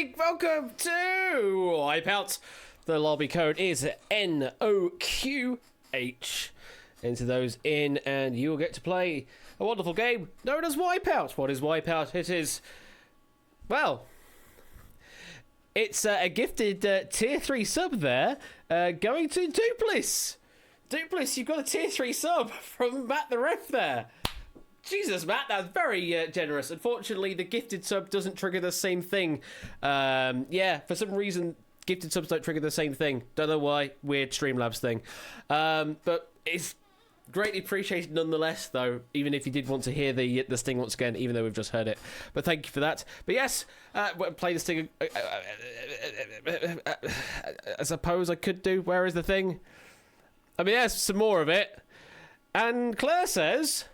everybody! Welcome to Wipeout. The lobby code is NOQH. Enter those in and you will get to play a wonderful game known as Wipeout. What is Wipeout? It is, well, it's a gifted tier 3 sub there going to Duplis. Duplis, you've got a tier 3 sub from Matt the Ref there. Jesus, Matt, that's very generous. Unfortunately, the gifted sub doesn't trigger the same thing. Yeah, for some reason, gifted subs don't trigger the same thing. Don't know why. Weird Streamlabs thing. But it's greatly appreciated nonetheless, though, even if you did want to hear the sting once again, even though we've just heard it. But thank you for that. But yes, play the sting. I suppose I could do. Where is the thing? I mean, there's some more of it. And Claire says,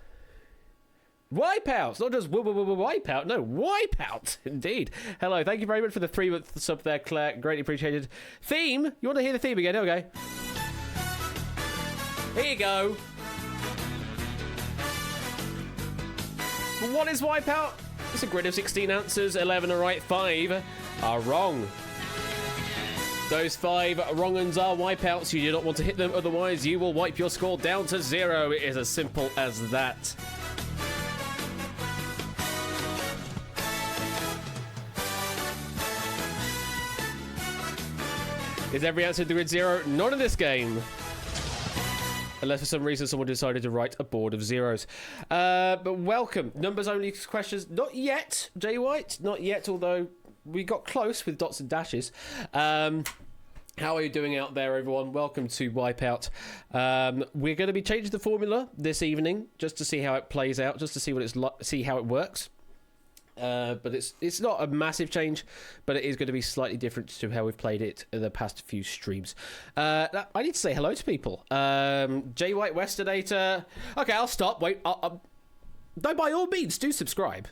Wipeout, not just Wipeout, no, Wipeout, indeed. Hello, thank you very much for the 3-month sub there, Claire, greatly appreciated. Theme, you want to hear the theme again? Okay. Here you go. What is Wipeout? It's a grid of 16 answers, 11 are right, 5 are wrong. Those 5 wrong uns are wipeouts. You do not want to hit them, otherwise you will wipe your score down to 0. It is as simple as that. Is every answer to the grid 0? Not in this game. Unless for some reason someone decided to write a board of zeros. But welcome. Numbers only questions. Not yet, Jay White. Not yet, although we got close with dots and dashes. How are you doing out there, everyone? Welcome to Wipeout. We're going to be changing the formula this evening just to see how it plays out, just to see what it's like, see how it works. But it's not a massive change, but it is going to be slightly different to how we've played it in the past few streams. I need to say hello to people. J White Westernator. Okay, I'll stop. Wait. No, by all means, do subscribe.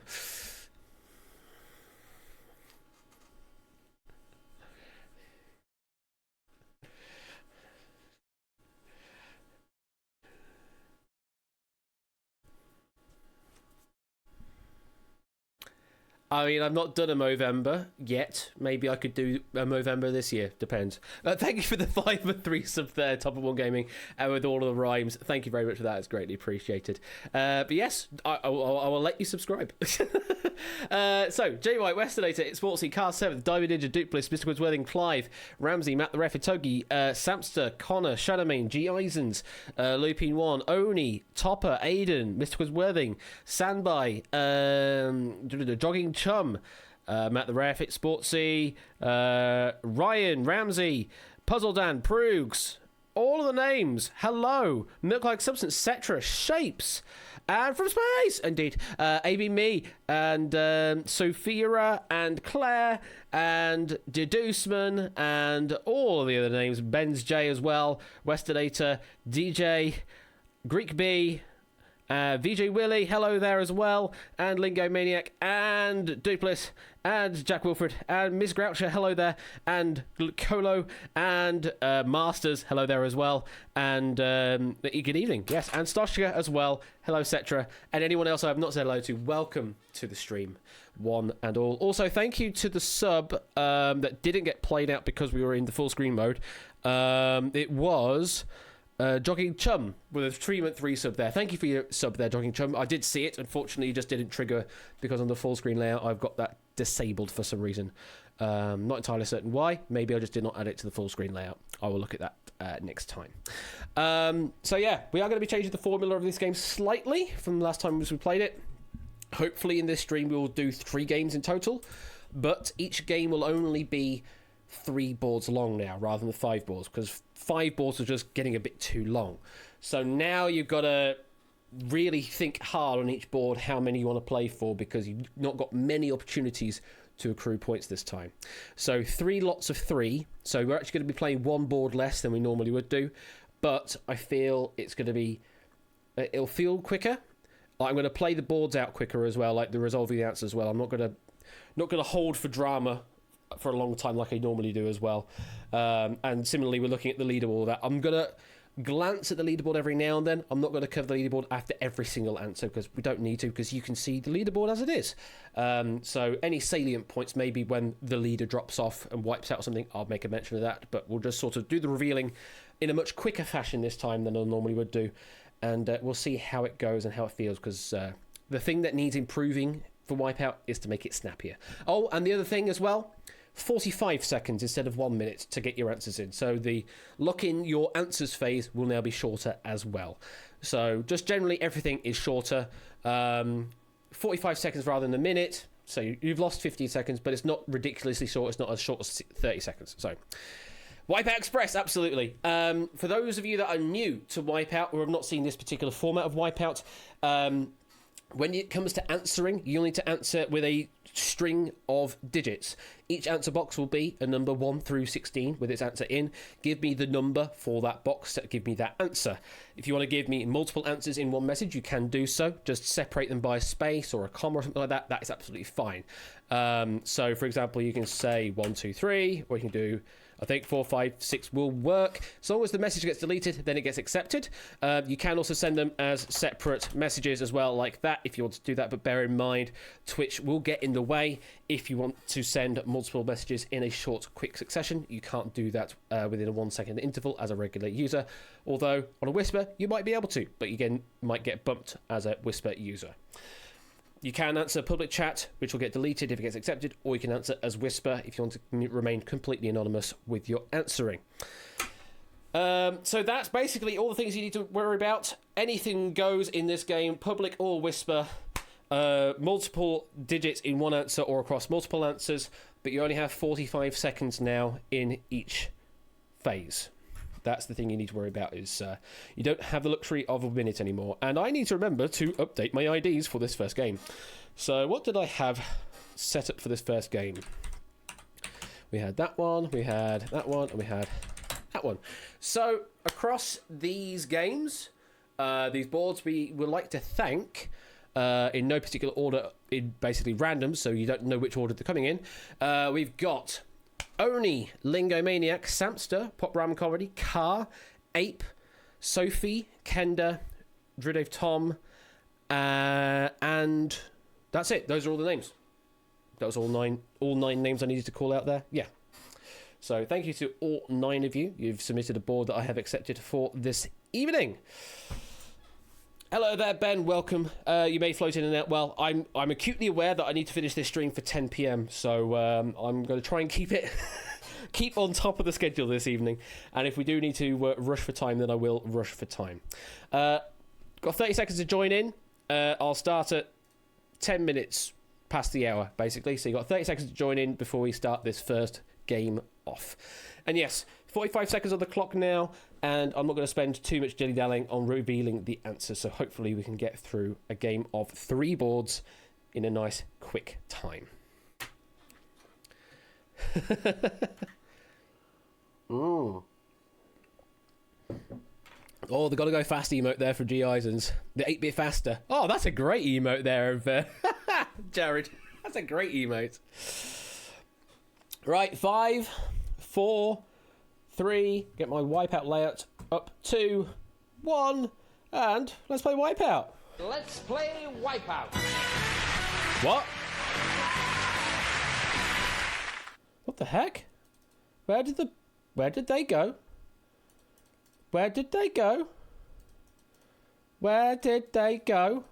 I mean, I've not done a Movember yet. Maybe I could do a Movember this year. Depends. Thank you for the 5 and 3 sub there, Top of One Gaming, and with all of the rhymes. Thank you very much for that. It's greatly appreciated. But yes, I will let you subscribe. So, J White, Westernator, Sportsy, Car 7, Diamond Ninja, Duplis, Mr. Woodsworthing, Clive, Ramsey, Matt the Ref, Itogi, Samster, Connor, Shadowmane, G. Eisens, Lupine 1, Oni, Topper, Aiden, Mr. Woodsworthing, Sandby, Jogging Chum, Matt the Ref, It's Sportsy, Ryan, Ramsey, Puzzle Dan, Proogs, all of the names, hello, Milk Like Substance, Cetra, Shapes, and from space, indeed, AB Me, and Sophia, and Claire, and Deduceman, and all of the other names, Ben's J as well, Westernator, DJ, Greek B, VJ Willie, hello there as well, and Lingo Maniac, and Duplis, and Jack Wilfred, and Miss Groucher, hello there, and Colo, and Masters, hello there as well, and good evening, yes, and Stoshka as well, hello Cetra, and anyone else I have not said hello to, welcome to the stream, one and all. Also, thank you to the sub that didn't get played out because we were in the full screen mode. It was Jogging Chum with a 3-month resub there. Thank you for your sub there, Jogging Chum. I did see it. Unfortunately, it just didn't trigger because on the full screen layout, I've got that disabled for some reason. Not entirely certain why. Maybe I just did not add it to the full screen layout. I will look at that next time. So yeah, we are going to be changing the formula of this game slightly from the last time we played it. Hopefully in this stream we will do 3 games in total, but each game will only be 3 boards long now rather than the 5 boards, because 5 boards are just getting a bit too long. So now you've got to really think hard on each board how many you want to play for, because you've not got many opportunities to accrue points this time. So 3 lots of 3. So we're actually going to be playing 1 board less than we normally would do, but I feel it's going to be, it'll feel quicker. I'm going to play the boards out quicker as well, like the resolving the answers as well. I'm not going to hold for drama for a long time like I normally do as well. And similarly, we're looking at the leaderboard. I'm gonna glance at the leaderboard every now and then. I'm not going to cover the leaderboard after every single answer because we don't need to, because you can see the leaderboard as it is. So any salient points, maybe when the leader drops off and wipes out or something, I'll make a mention of that. But we'll just sort of do the revealing in a much quicker fashion this time than I normally would do. And we'll see how it goes and how it feels, because the thing that needs improving for Wipeout is to make it snappier. Oh, and the other thing as well, 45 seconds instead of 1 minute to get your answers in. So the lock in your answers phase will now be shorter as well. So just generally everything is shorter. 45 seconds rather than a minute. So you've lost 15 seconds, but it's not ridiculously short. It's not as short as 30 seconds. So Wipeout Express, absolutely. For those of you that are new to Wipeout or have not seen this particular format of Wipeout, when it comes to answering, you'll need to answer with a string of digits. Each answer box will be a number 1 through 16 with its answer in. Give me the number for that box to give me that answer. If you want to give me multiple answers in one message, you can do so. Just separate them by a space or a comma or something like that. That is absolutely fine. So, for example, you can say 1, 2, 3, or you can do, I think 4, 5, 6 will work. As long as the message gets deleted, then it gets accepted. You can also send them as separate messages as well, like that, if you want to do that. But bear in mind, Twitch will get in the way if you want to send multiple messages in a short, quick succession. You can't do that within a 1 second interval as a regular user. Although on a Whisper, you might be able to, but you might get bumped as a Whisper user. You can answer public chat, which will get deleted if it gets accepted, or you can answer as Whisper if you want to remain completely anonymous with your answering. So that's basically all the things you need to worry about. Anything goes in this game, public or Whisper. Multiple digits in one answer or across multiple answers, but you only have 45 seconds now in each phase. That's the thing you need to worry about, is you don't have the luxury of a minute anymore. And I need to remember to update my IDs for this first game. So what did I have set up for this first game? We had that one, we had that one, and we had that one. So across these games, these boards, we would like to thank, in no particular order, in basically random, so you don't know which order they're coming in. We've got Oni, Lingomaniac, Samster, Pop Ram Comedy, Car, Ape, Sophie, Kenda, Dridave Tom, and that's it. Those are all the names. That was all nine names I needed to call out there. Yeah. So thank you to all 9 of you. You've submitted a board that I have accepted for this evening. Hello there, Ben. Welcome. You may float in and out. Well, I'm acutely aware that I need to finish this stream for 10 p.m. So I'm going to try and keep on top of the schedule this evening. And if we do need to rush for time, then I will rush for time. Got 30 seconds to join in. I'll start at 10 minutes past the hour, basically. So you've got 30 seconds to join in before we start this first game off. And yes, 45 seconds on the clock now, and I'm not going to spend too much dilly-dallying on revealing the answers, so hopefully we can get through a game of 3 boards in a nice, quick time. Ooh. Oh, the gotta go fast emote there for G. Isons. The 8-bit faster. Oh, that's a great emote there of Jared. That's a great emote. Right, 5, 4, 3, get my Wipeout layout up, 2, 1, and let's play Wipeout. Let's play Wipeout. What? What the heck? Where did they go? Where did they go? Where did they go?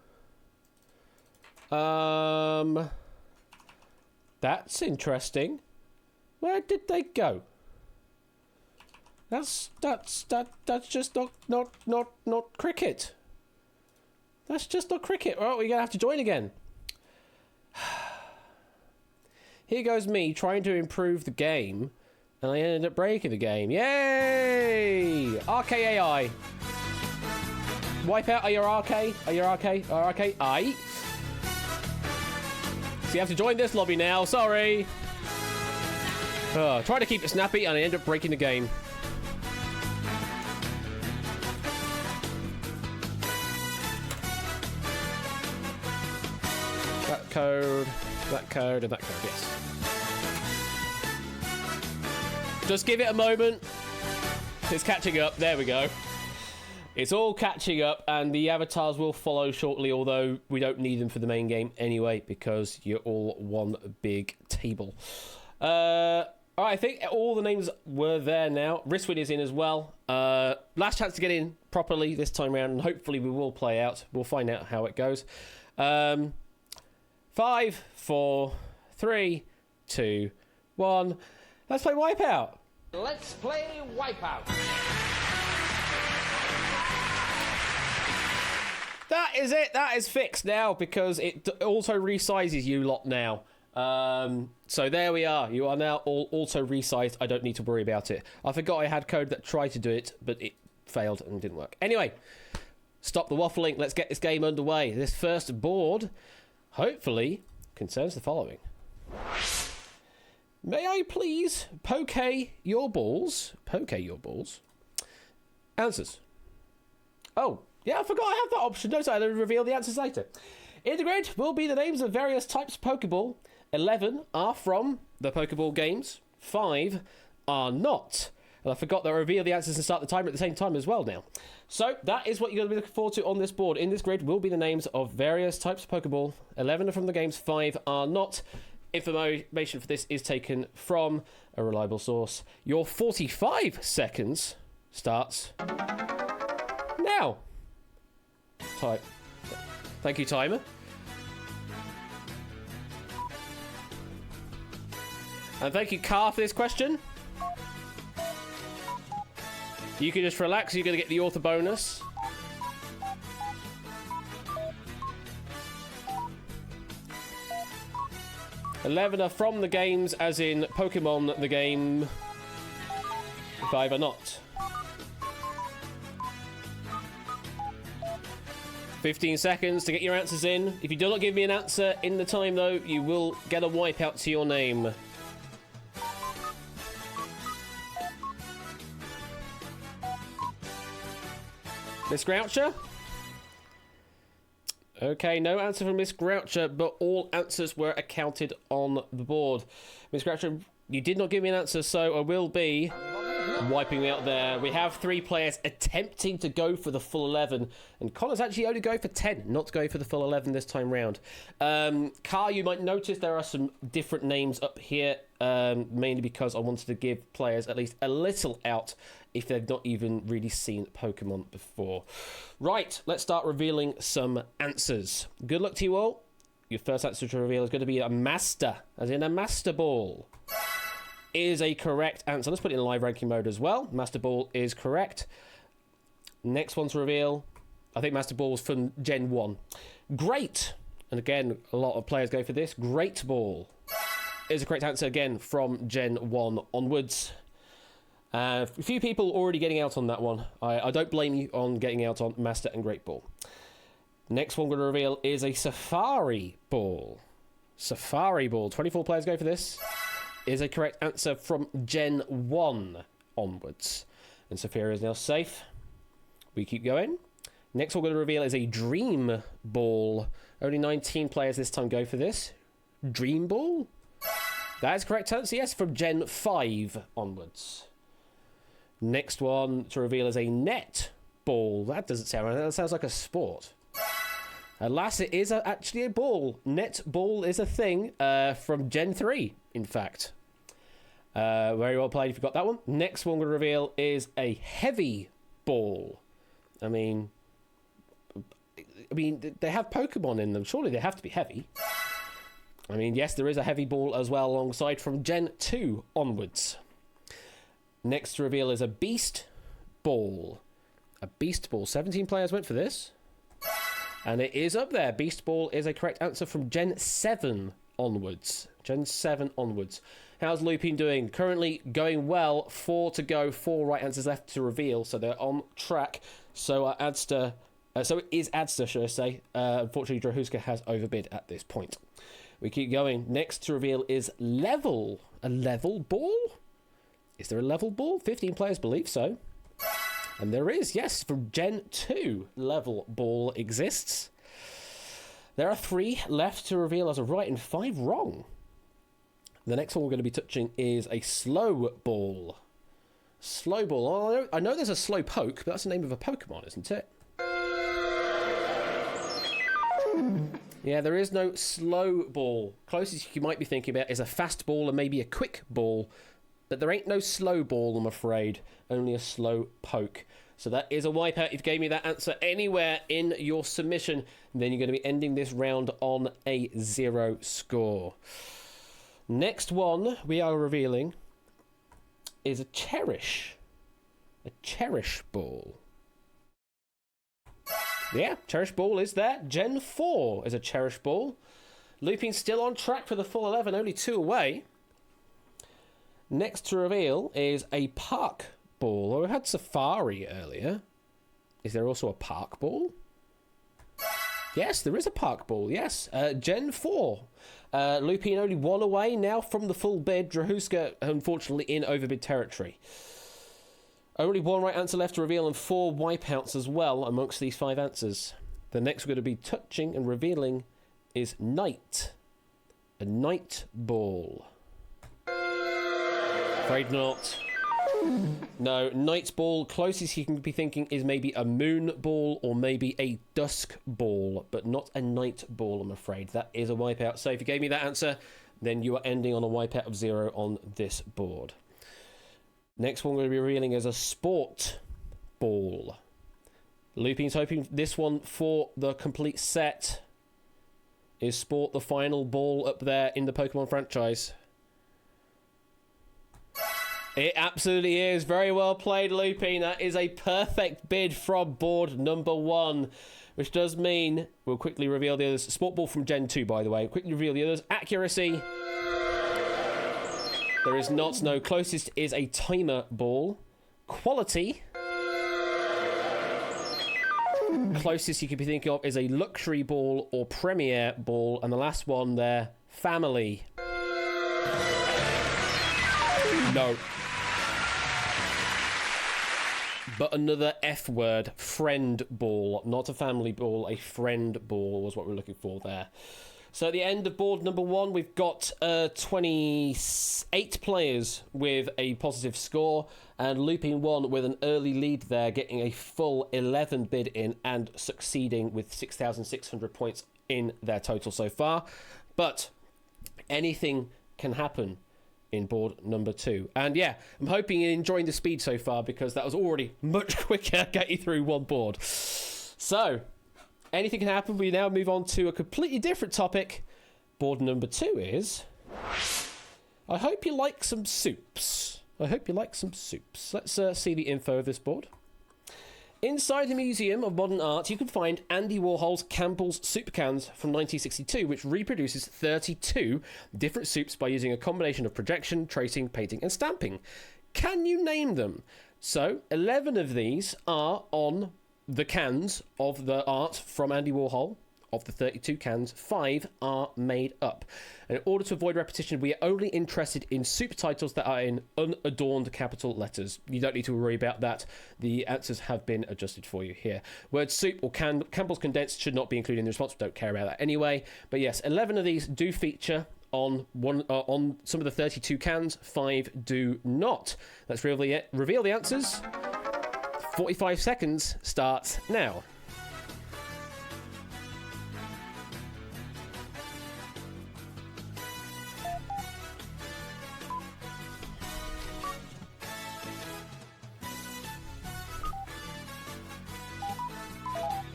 That's interesting. Where did they go? That's just not cricket. That's just not cricket. Oh, we're gonna have to join again. Here goes me trying to improve the game, and I ended up breaking the game. Yay! RKAI. Wipeout, are you RK? Are you RK? RK? Aye. So you have to join this lobby now, sorry. Try to keep it snappy, and I end up breaking the game. That code, and that code, yes. Just give it a moment. It's catching up. There we go. It's all catching up, and the avatars will follow shortly, although we don't need them for the main game anyway, because you're all one big table. Alright, I think all the names were there now. Riswin is in as well. Last chance to get in properly this time around, and hopefully we will play out. We'll find out how it goes. 5, 4, 3, 2, 1. Let's play Wipeout. Let's play Wipeout. That is it. That is fixed now because it auto resizes you lot now. So there we are. You are now all auto resized. I don't need to worry about it. I forgot I had code that tried to do it, but it failed and didn't work. Anyway, stop the waffling. Let's get this game underway. This first board, hopefully, concerns the following. May I please poke your balls? Poke your balls. Answers. Oh, yeah, I forgot I have that option. Notice I will reveal the answers later. In the grid will be the names of various types of Pokeball. 11 are from the Pokeball games. 5 are not. And I forgot that I reveal the answers and start the timer at the same time as well now. So that is what you're going to be looking forward to on this board. In this grid will be the names of various types of Pokeball. 11 are from the games. 5 are not. Information for this is taken from a reliable source. Your 45 seconds starts now. Type. Thank you, timer. And thank you, Car, for this question. You can just relax. You're going to get the author bonus. $11 are from the games, as in Pokemon the game. 5 are not. 15 seconds to get your answers in. If you do not give me an answer in the time, though, you will get a wipeout to your name. Miss Groucher? Okay, no answer from Miss Groucher, but all answers were accounted on the board. Miss Groucher, you did not give me an answer, so I will be wiping me out there. We have 3 players attempting to go for the full 11, and Connor's actually only going for 10, not going for the full 11 this time round. Car, you might notice there are some different names up here, mainly because I wanted to give players at least a little out if they've not even really seen Pokemon before. Right, let's start revealing some answers. Good luck to you all. Your first answer to reveal is going to be a Master, as in a Master Ball. Is a correct answer. Let's put it in live ranking mode as well. Master Ball is correct. Next one to reveal, I think Master Ball was from Gen 1. Great. And again, a lot of players go for this. Great Ball is a correct answer again from Gen 1 onwards. A few people already getting out on that one. I don't blame you on getting out on Master and Great Ball. Next one we're going to reveal is a Safari Ball. Safari Ball. 24 players go for this. Is a correct answer from Gen 1 onwards. And Saphira is now safe. We keep going. Next one we're going to reveal is a Dream Ball. Only 19 players this time go for this. Dream Ball? That is correct answer, yes, from Gen 5 onwards. Next one to reveal is a Net Ball. That doesn't sound right. That sounds like a sport. Alas, it is actually a ball. Net ball is a thing from Gen 3, in fact. Very well played if you got that one. Next one we'll reveal is a heavy ball. I mean, they have Pokemon in them. Surely they have to be heavy. I mean, yes, there is a heavy ball as well alongside from Gen 2 onwards. Next to reveal is a Beast Ball. A Beast Ball. 17 players went for this. And it is up there. Beast Ball is a correct answer from Gen 7 onwards. Gen 7 onwards. How's Lupin doing? Currently going well. 4 to go. 4 right answers left to reveal. So they're on track. So so it is Adster, should I say. Unfortunately, Drahuska has overbid at this point. We keep going. Next to reveal is Level. A Level Ball? Is there a Level Ball? 15 players believe so. And there is, yes, from Gen 2, Level Ball exists. There are 3 left to reveal as a right and 5 wrong. The next one we're going to be touching is a Slow Ball. Slow ball. Oh, I know there's a slow poke, but that's the name of a Pokemon, isn't it? Yeah, there is no slow ball. Closest you might be thinking about is a fast ball and maybe a quick ball. But there ain't no slow ball, I'm afraid. Only a slow poke. So that is a wipeout. If you gave me that answer anywhere in your submission, then you're going to be ending this round on a 0 score. Next one we are revealing is a Cherish. A Cherish ball. Yeah, Cherish ball is there. Gen 4 is a Cherish ball. Looping still on track for the full 11, only 2 away. Next to reveal is a Park ball. Well, we had Safari earlier. Is there also a Park ball? Yes, there is a Park ball, yes. Gen 4. Lupine only 1 away now from the full bid. Drahuska, unfortunately, in overbid territory. Only 1 right answer left to reveal and 4 wipeouts as well amongst these 5 answers. The next we're going to be touching and revealing is Night. A Night ball. Afraid not. No, Night's ball, closest you can be thinking is maybe a moon ball or maybe a dusk ball, but not a night ball, I'm afraid. That is a wipeout. So if you gave me that answer, then you are ending on a wipeout of 0 on this board. Next one we're going to be revealing is a sport ball. Looping's hoping this one for the complete set. Is sport the final ball up there in the Pokemon franchise? It absolutely is. Very well played, Lupine. That is a perfect bid from board number 1, which does mean we'll quickly reveal the others. Sport ball from Gen 2, by the way. Quickly reveal the others. Accuracy. There is not. No, closest is a timer ball. Quality. Closest you could be thinking of is a luxury ball or premier ball. And the last one there, family. No. But another F word, friend ball. Not a family ball, a friend ball was what we're looking for there. So at the end of board number 1, we've got 28 players with a positive score, and Looping 1 with an early lead there, getting a full 11 bid in and succeeding with 6,600 points in their total so far. But anything can happen in board number 2. And yeah, I'm hoping you're enjoying the speed so far, because that was already much quicker getting through one board. So anything can happen. We now move on to a completely different topic. Board number 2 is I hope you like some soups. I hope you like some soups. Let's see the info of this board. Inside the Museum of Modern Art, you can find Andy Warhol's Campbell's soup cans from 1962, which reproduces 32 different soups by using a combination of projection, tracing, painting, and stamping. Can you name them? So, 11 of these are on the cans of the art from Andy Warhol. Of the 32 cans, 5 are made up. And in order to avoid repetition, we are only interested in soup titles that are in unadorned capital letters. You don't need to worry about that. The answers have been adjusted for you here. Word soup or Campbell's condensed should not be included in the response. We don't care about that anyway. But yes, 11 of these do feature on some of the 32 cans. 5 do not. Let's reveal the answers. 45 seconds starts now.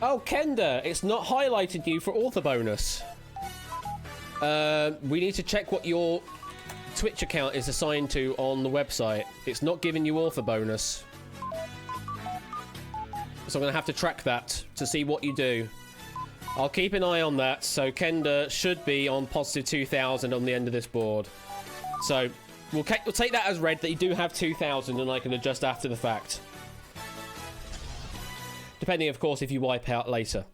Oh, Kenda, it's not highlighted you for author bonus. We need to check what your Twitch account is assigned to on the website. It's not giving you author bonus. So I'm going to have to track that to see what you do. I'll keep an eye on that. So Kenda should be on positive 2,000 on the end of this board. So we'll take that as read that you do have 2,000, and I can adjust after the fact. Depending, of course, if you wipe out later.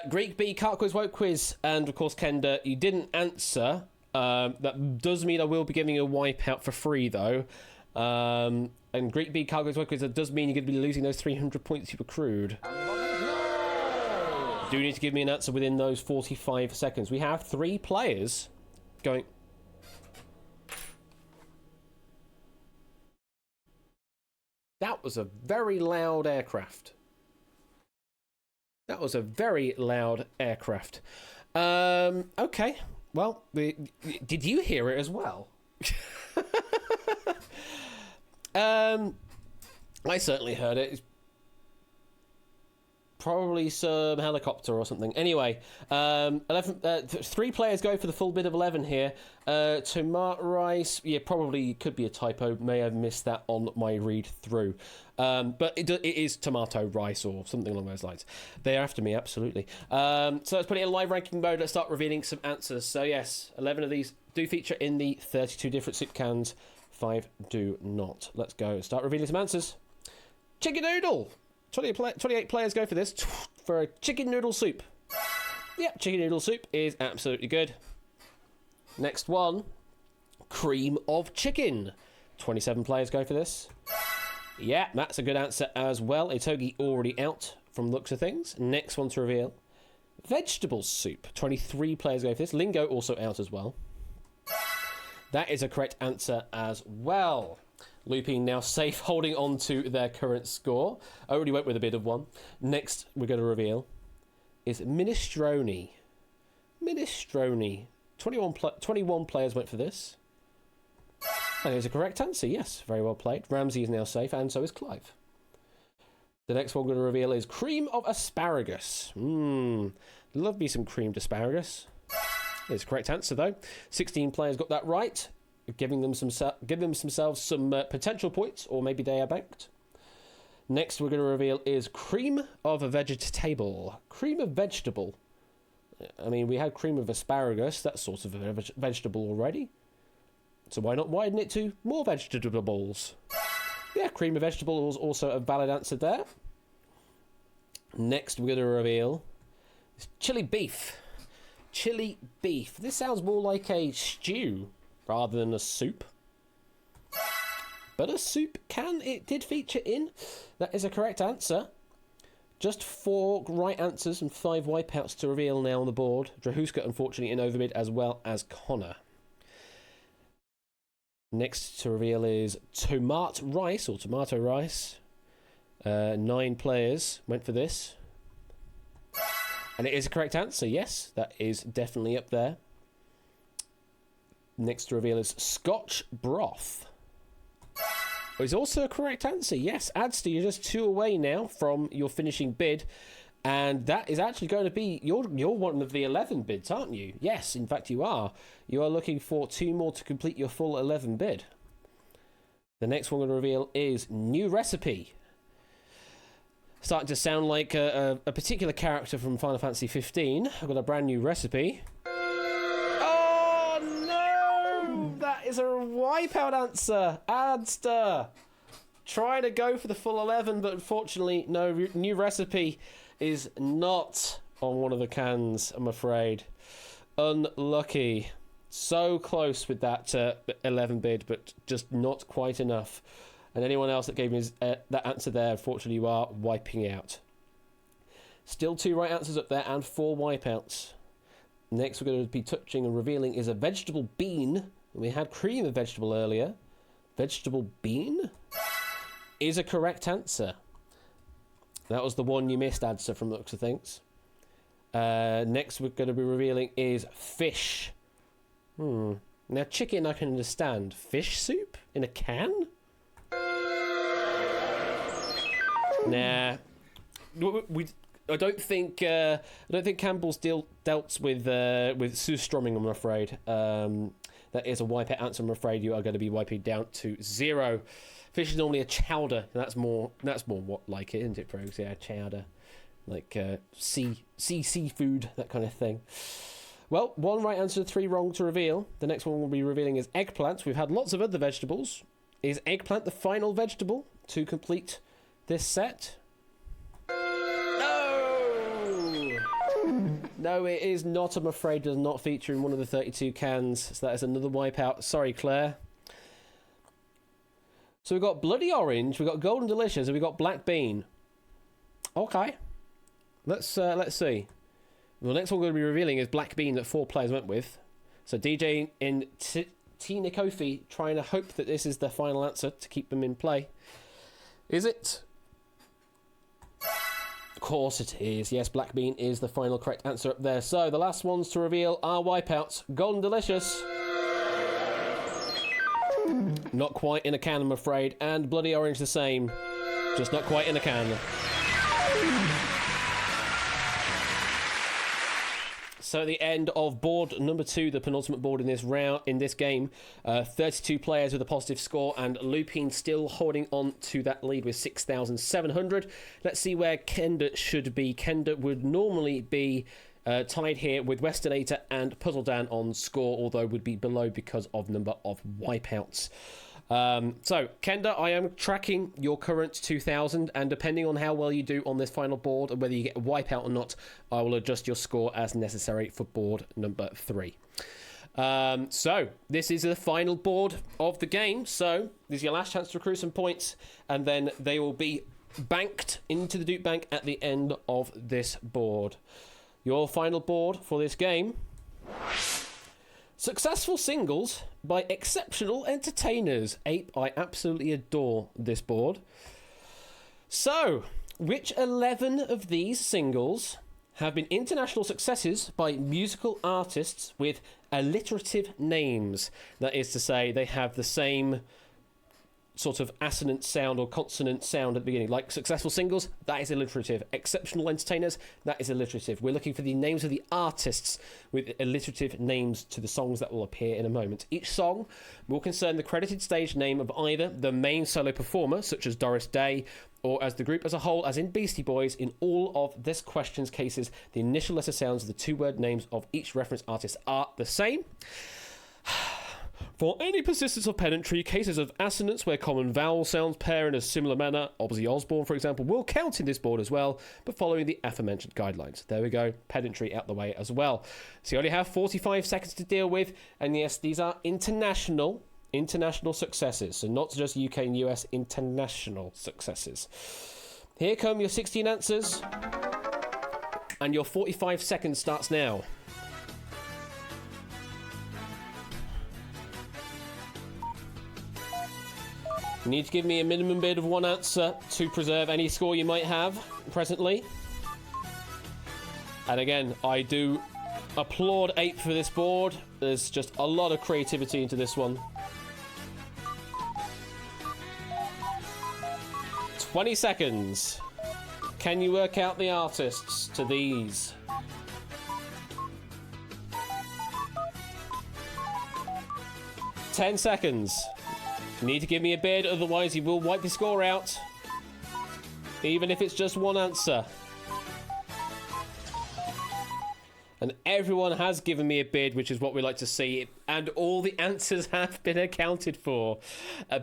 Greek B, Cart Quiz, Woke Quiz, and of course, Kenda, you didn't answer. That does mean I will be giving you a wipeout for free, though. And Greek B, Cart Quiz, Woke Quiz, that does mean you're going to be losing those 300 points you've accrued. You do need to give me an answer within those 45 seconds. We have 3 players going... That was a very loud aircraft. That was a very loud aircraft. Okay. Well, did you hear it as well? I certainly heard it. It's probably some helicopter or something. Anyway, 3 players go for the full bid of 11 here. Tomato rice, yeah, probably could be a typo. May have missed that on my read through. But it is tomato rice or something along those lines. They're after me, absolutely. So let's put it in live ranking mode. Let's start revealing some answers. So yes, 11 of these do feature in the 32 different soup cans. 5 do not. Let's go. Start revealing some answers. Chicken noodle. 28 players go for this. For a chicken noodle soup. Yeah, chicken noodle soup is absolutely good. Next one. Cream of chicken. 27 players go for this. Yeah, that's a good answer as well. Itogi already out from the looks of things. Next one to reveal. Vegetable soup. 23 players go for this. Lingo also out as well. That is a correct answer as well. Lupine now safe, holding on to their current score. I already went with a bit of one. Next, we're going to reveal is minestrone. Minestrone. 21 players went for this. That is a correct answer, yes. Very well played. Ramsey is now safe, and so is Clive. The next one we're going to reveal is cream of asparagus. Love me some creamed asparagus. It's a correct answer, though. 16 players got that right, giving themselves some potential points, or maybe they are banked. Next we're going to reveal is cream of a vegetable. Cream of vegetable. I mean, we had cream of asparagus. That's sort of a vegetable already. So why not widen it to more vegetables? Yeah, cream of vegetable was also a valid answer there. Next we're going to reveal is chili beef. Chili beef. This sounds more like a stew rather than a soup. But a soup it did feature in. That is a correct answer. Just 4 right answers and 5 wipeouts to reveal now on the board. Drahuska, unfortunately, in overmid, as well as Connor. Next to reveal is tomato rice. 9 players went for this. And it is a correct answer, yes. That is definitely up there. Next to reveal is Scotch broth. It's also a correct answer, yes. Adster, you're just 2 away now from your finishing bid. And that is actually going to be... You're one of the 11 bids, aren't you? Yes, in fact you are. You are looking for 2 more to complete your full 11 bid. The next one I'm going to reveal is new recipe. Starting to sound like a particular character from Final Fantasy 15. I've got a brand new recipe. Oh no! That is a wipeout answer. Adster trying to go for the full 11, but unfortunately, no. New recipe is not on one of the cans, I'm afraid. Unlucky. So close with that 11 bid, but just not quite enough. And anyone else that gave me that answer there, unfortunately, you are wiping out. Still 2 right answers up there and 4 wipeouts. Next we're going to be touching and revealing is a vegetable bean. We had cream of vegetable earlier. Vegetable bean is a correct answer. That was the one you missed, Adser, from the looks of things. Next we're going to be revealing is fish. Now chicken I can understand. Fish soup in a can? Nah, I don't think Campbell's dealt with surströmming. I'm afraid that is a wipeout answer. I'm afraid you are going to be wiping down to 0. Fish is normally a chowder. That's more what like it, isn't it, Progs? Yeah, chowder, like seafood, that kind of thing. Well, 1 right answer, 3 wrong to reveal. The next one we'll be revealing is eggplant. We've had lots of other vegetables. Is eggplant the final vegetable to complete this set? No, it is not, I'm afraid. Does not feature in one of the 32 cans. So that is another wipeout. Sorry, Claire. So we've got bloody orange, we've got golden delicious, and we've got black bean. Okay. Let's see. The next one we're going to be revealing is black bean that 4 players went with. So DJ and Tina Kofi trying to hope that this is the final answer to keep them in play. Is it? Of course it is. Yes, black bean is the final correct answer up there. So the last ones to reveal are Wipeouts. Golden Delicious. Not quite in a can, I'm afraid. And Bloody Orange the same. Just not quite in a can. So at the end of board number 2, the penultimate board in this round, in this game, 32 players with a positive score, and Lupine still holding on to that lead with 6,700. Let's see where Kenda should be. Kenda would normally be tied here with Westernator and Puzzle Dan on score, although would be below because of number of wipeouts. So, Kenda, I am tracking your current 2,000, and depending on how well you do on this final board, and whether you get a wipeout or not, I will adjust your score as necessary for board number 3. So, this is the final board of the game, so this is your last chance to accrue some points, and then they will be banked into the Duke Bank at the end of this board. Your final board for this game: Successful Singles by Exceptional Entertainers. Ape, I absolutely adore this board. So, which 11 of these singles have been international successes by musical artists with alliterative names? That is to say, they have the same sort of assonant sound or consonant sound at the beginning. Like Successful Singles, that is alliterative. Exceptional Entertainers, that is alliterative. We're looking for the names of the artists with alliterative names to the songs that will appear in a moment. Each song will concern the credited stage name of either the main solo performer, such as Doris Day, or as the group as a whole, as in Beastie Boys. In all of this question's cases, the initial letter sounds of the two-word names of each reference artist are the same. For any persistence of pedantry, cases of assonance where common vowel sounds pair in a similar manner, Ozzy Osbourne, for example, will count in this board as well, but following the aforementioned guidelines. There we go, pedantry out the way as well. So you only have 45 seconds to deal with, and yes, these are international successes, so not just UK and US, international successes. Here come your 16 answers, and your 45 seconds starts now. You need to give me a minimum bid of one answer to preserve any score you might have presently. And again, I do applaud Ape for this board. There's just a lot of creativity into this one. 20 seconds. Can you work out the artists to these? Ten seconds. You need to give me a bid, otherwise you will wipe the score out. Even if it's just one answer. And everyone has given me a bid, which is what we like to see. And all the answers have been accounted for.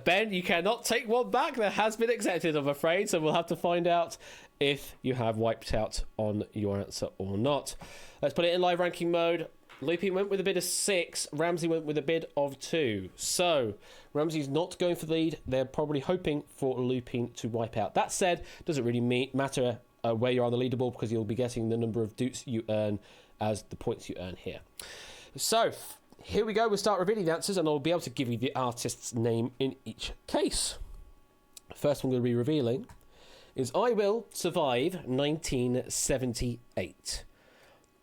Ben, you cannot take one back. That has been accepted, I'm afraid. So we'll have to find out if you have wiped out on your answer or not. Let's put it in live ranking mode. Lupine went with a bid of 6. Ramsey went with a bid of 2. So, Ramsey's not going for the lead. They're probably hoping for Lupine to wipe out. That said, doesn't really matter where you're on the leaderboard, because you'll be getting the number of dukes you earn as the points you earn here. So, here we go. We'll start revealing the answers, and I'll be able to give you the artist's name in each case. First one I'm going to be revealing is I Will Survive 1978.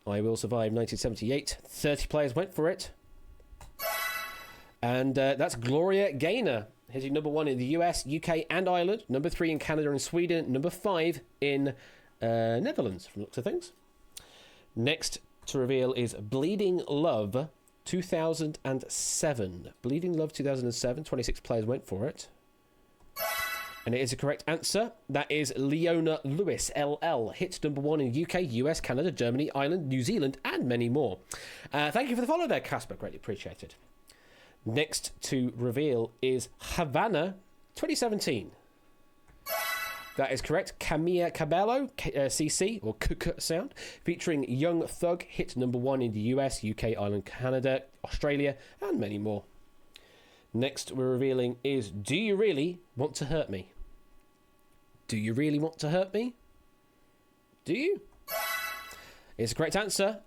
I Will Survive 1978. 30 players went for it. And that's Gloria Gaynor, hitting number 1 in the US, UK and Ireland, number 3 in Canada and Sweden, number 5 in Netherlands, from the looks of things. Next to reveal is Bleeding Love 2007. Bleeding Love 2007, 26 players went for it. And it is a correct answer. That is Leona Lewis, LL. Hit number 1 in UK, US, Canada, Germany, Ireland, New Zealand, and many more. Thank you for the follow there, Casper. Greatly appreciated. Next to reveal is Havana 2017. That is correct. Camilla Cabello, CC, or KK sound, featuring Young Thug. Hit number 1 in the US, UK, Ireland, Canada, Australia, and many more. Next we're revealing is Do You Really Want to Hurt Me? Do you really want to hurt me? Do you? It's a correct answer.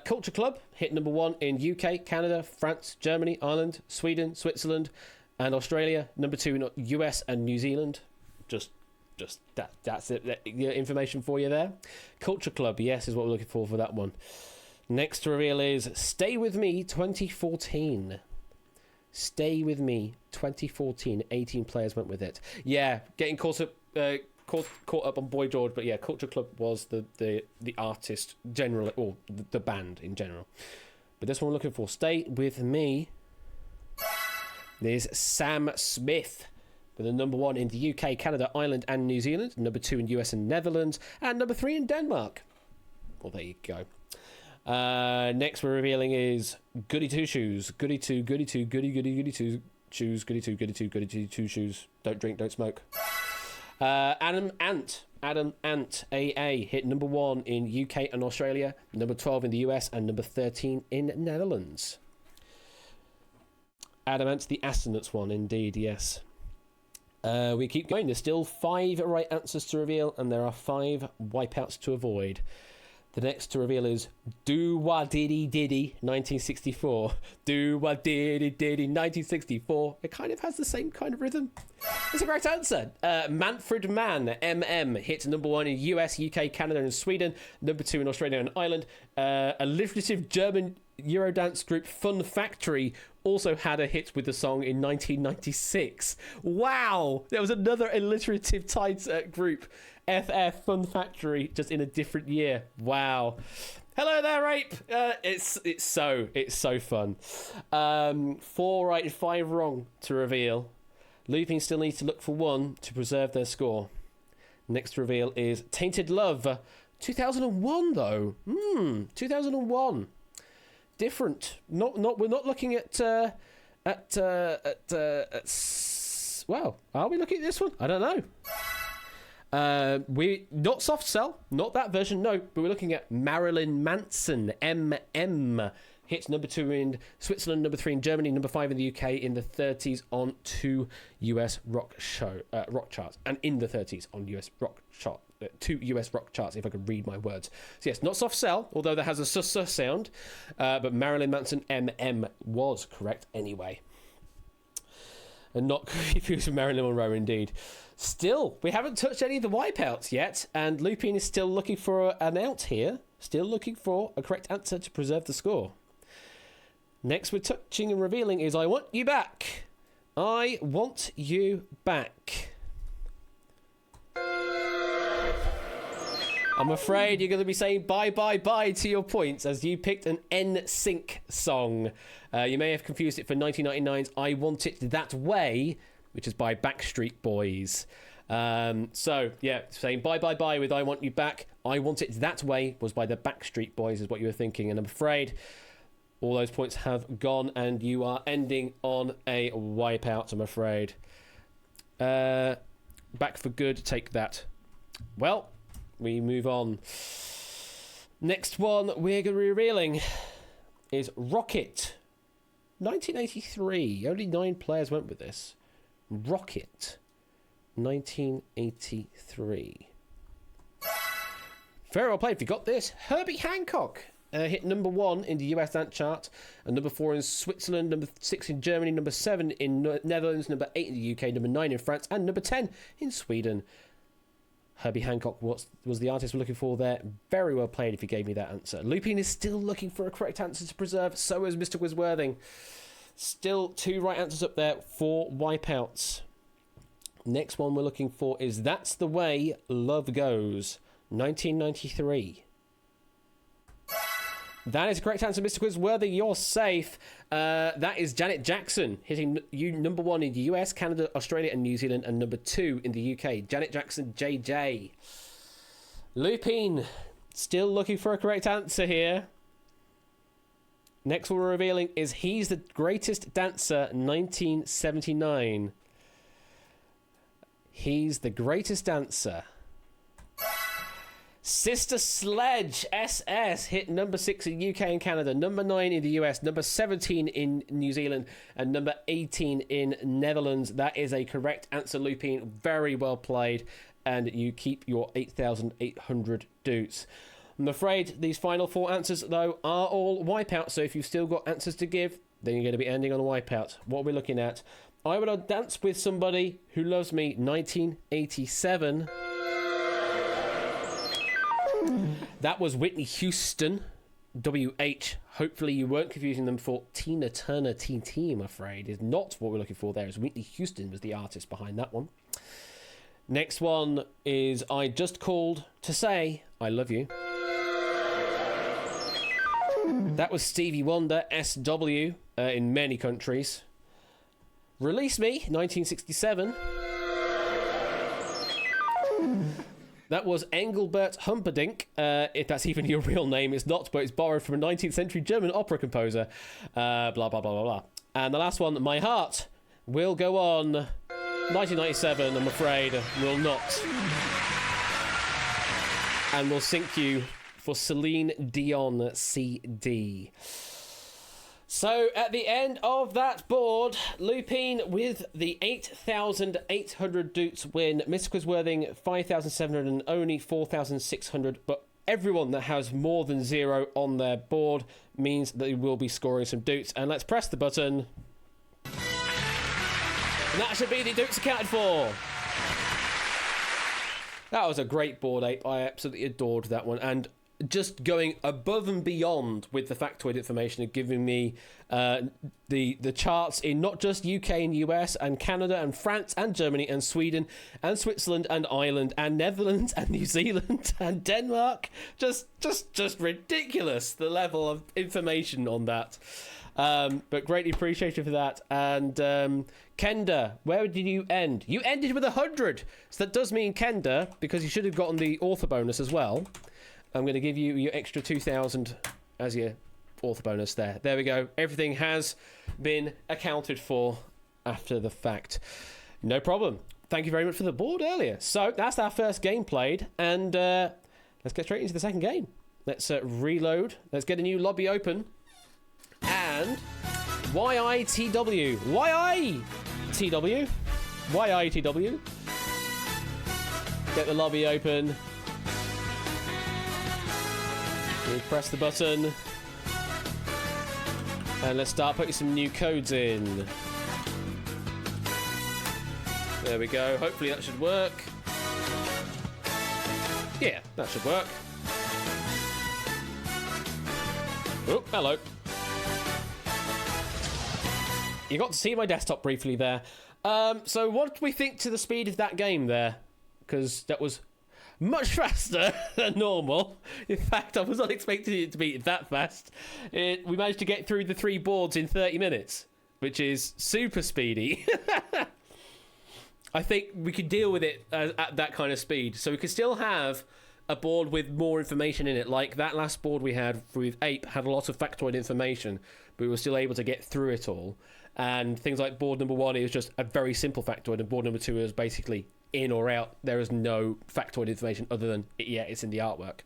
Culture Club hit number 1 in UK, Canada, France, Germany, Ireland, Sweden, Switzerland, and Australia. Number 2 in US and New Zealand. Just just that's it. Information for you there. Culture Club, yes, is what we're looking for that one. Next to reveal is Stay With Me 2014. Stay With Me 2014. 18 players went with it. Yeah, getting caught up on Boy George, but yeah, Culture Club was the artist generally, or the band in general. But this one we're looking for, Stay With Me, there's Sam Smith with a number 1 in the UK, Canada, Ireland and New Zealand, number 2 in US and Netherlands, and number 3 in Denmark. Well, there you go. Next we're revealing is Goody Two Shoes. Goody Two, Goody Two, Goody Goody Goody Two Shoes. Goody Two, Goody Two, Goody Two Shoes. Don't drink, don't smoke. Adam Ant, AA, hit number 1 in UK and Australia, number 12 in the US, and number 13 in Netherlands. Adam Ant, the Astronauts one, indeed, yes. We keep going. There's still 5 right answers to reveal, and there are 5 wipeouts to avoid. The next to reveal is Do Wah Diddy Diddy 1964. Do Wah Diddy Diddy 1964. It kind of has the same kind of rhythm. It's a great answer. Manfred Mann, MM, hit number 1 in US, UK, Canada and Sweden. Number 2 in Australia and Ireland. Alliterative German Eurodance group Fun Factory also had a hit with the song in 1996. Wow! There was another alliterative tied group. FF Fun Factory, just in a different year. Wow. Hello there, Rape. It's so fun. 4 right and 5 wrong to reveal. Looping still needs to look for 1 to preserve their score. Next to reveal is Tainted Love. 2001 though. 2001. Different. We're not looking at well, are we looking at this one? I don't know. We not Soft Cell, not that version, no, but we're looking at Marilyn Manson, MM, hit number 2 in Switzerland, number 3 in Germany, number 5 in the UK, in the 30s on 2 US rock charts, and in the 30s on US rock chart, 2 US rock charts, if I could read my words. So yes, not Soft Cell, although that has a sus sound, but Marilyn Manson, MM was correct anyway. And not confused with Marilyn Monroe, indeed. Still, we haven't touched any of the wipeouts yet, and Lupin is still looking for an out here. Still looking for a correct answer to preserve the score. Next we're touching and revealing is I Want You Back. I Want You Back. I'm afraid you're going to be saying bye to your points as you picked an NSYNC song. You may have confused it for 1999's I Want It That Way, which is by Backstreet Boys. So, yeah, saying bye with I Want You Back. I Want It That Way was by the Backstreet Boys is what you were thinking. And I'm afraid all those points have gone and you are ending on a wipeout, I'm afraid. Back for good, take that. Well, we move on. Next one we're going to be revealing is Rocket. 1983. Only 9 players went with this. Rocket. 1983. Very well played. If you got this, Herbie Hancock hit number 1 in the US dance chart, and number 4 in Switzerland, number 6 in Germany, number 7 in Netherlands, number 8 in the UK, number 9 in France, and number 10 in Sweden. Herbie Hancock was the artist we're looking for there. Very well played if you gave me that answer. Lupin is still looking for a correct answer to preserve. So is Mr. Wisworthing. Still 2 right answers up there, 4 wipeouts. Next one we're looking for is That's the Way Love Goes. 1993. That is the correct answer, Mr. Quizworthy. You're safe. That is Janet Jackson, hitting number 1 in the US, Canada, Australia, and New Zealand, and number 2 in the UK. Janet Jackson, JJ. Lupin, still looking for a correct answer here. Next one we're revealing is He's the Greatest Dancer, 1979. He's the Greatest Dancer. Sister Sledge, SS, hit number 6 in UK and Canada, number 9 in the US, number 17 in New Zealand, and number 18 in Netherlands. That is a correct answer, Lupin. Very well played, and you keep your 8,800 doots. I'm afraid these final 4 answers, though, are all wipeouts, so if you've still got answers to give, then you're going to be ending on a wipeout. What are we looking at? I Will Dance with Somebody Who Loves Me, 1987. That was Whitney Houston, WH. Hopefully you weren't confusing them for Tina Turner TT, I'm afraid. Is not what we're looking for there. Is Whitney Houston was the artist behind that one. Next one is I Just Called to Say I Love You. That was Stevie Wonder, SW, in many countries. Release Me, 1967. That was Engelbert Humperdinck, if that's even your real name. It's not, but it's borrowed from a 19th century German opera composer. Blah, blah, blah, blah, blah. And the last one, My Heart Will Go On, 1997, I'm afraid, will not. And we'll sync you for Celine Dion CD. So, at the end of that board, Lupine with the 8,800 Doots win, Mr. Quizworthing 5,700 and only 4,600, but everyone that has more than 0 on their board means that they will be scoring some Doots. And let's press the button. And that should be the Doots accounted for. That was a great board, Ape. I absolutely adored that one. And just going above and beyond with the factoid information and giving me the charts in not just UK and US and Canada and France and Germany and Sweden and Switzerland and Ireland and Netherlands and New Zealand and Denmark. Just ridiculous, the level of information on that. But greatly appreciated for that. And Kenda, where did you end? You ended with 100. So that does mean, Kenda, because you should have gotten the author bonus as well, I'm going to give you your extra 2,000 as your author bonus there. There we go. Everything has been accounted for after the fact. No problem. Thank you very much for the board earlier. So that's our first game played. And let's get straight into the second game. Let's reload. Let's get a new lobby open. And YITW. YITW. YITW. Get the lobby open. We press the button. And let's start putting some new codes in. There we go. Hopefully that should work. Yeah, that should work. Oh, hello. You got to see my desktop briefly there. So what do we think to the speed of that game there? Because that was much faster than normal. In fact, I was not expecting it to be that fast. We managed to get through the 3 boards in 30 minutes, which is super speedy. I think we could deal with it at that kind of speed. So we could still have a board with more information in it. Like that last board we had with Ape had a lot of factoid information, but we were still able to get through it all. And things like board number 1, it was just a very simple factoid, and board number 2 is basically in or out. There is no factoid information other than, yeah, it's in the artwork.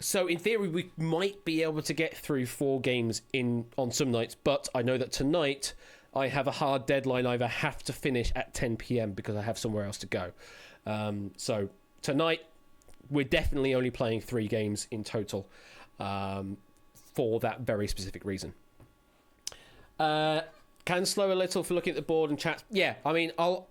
So in theory, we might be able to get through 4 games on some nights, but I know that tonight I have a hard deadline. I either have to finish at 10 p.m. because I have somewhere else to go. So tonight, we're definitely only playing 3 games in total for that very specific reason. Can slow a little for looking at the board and chat. Yeah, I mean, I'll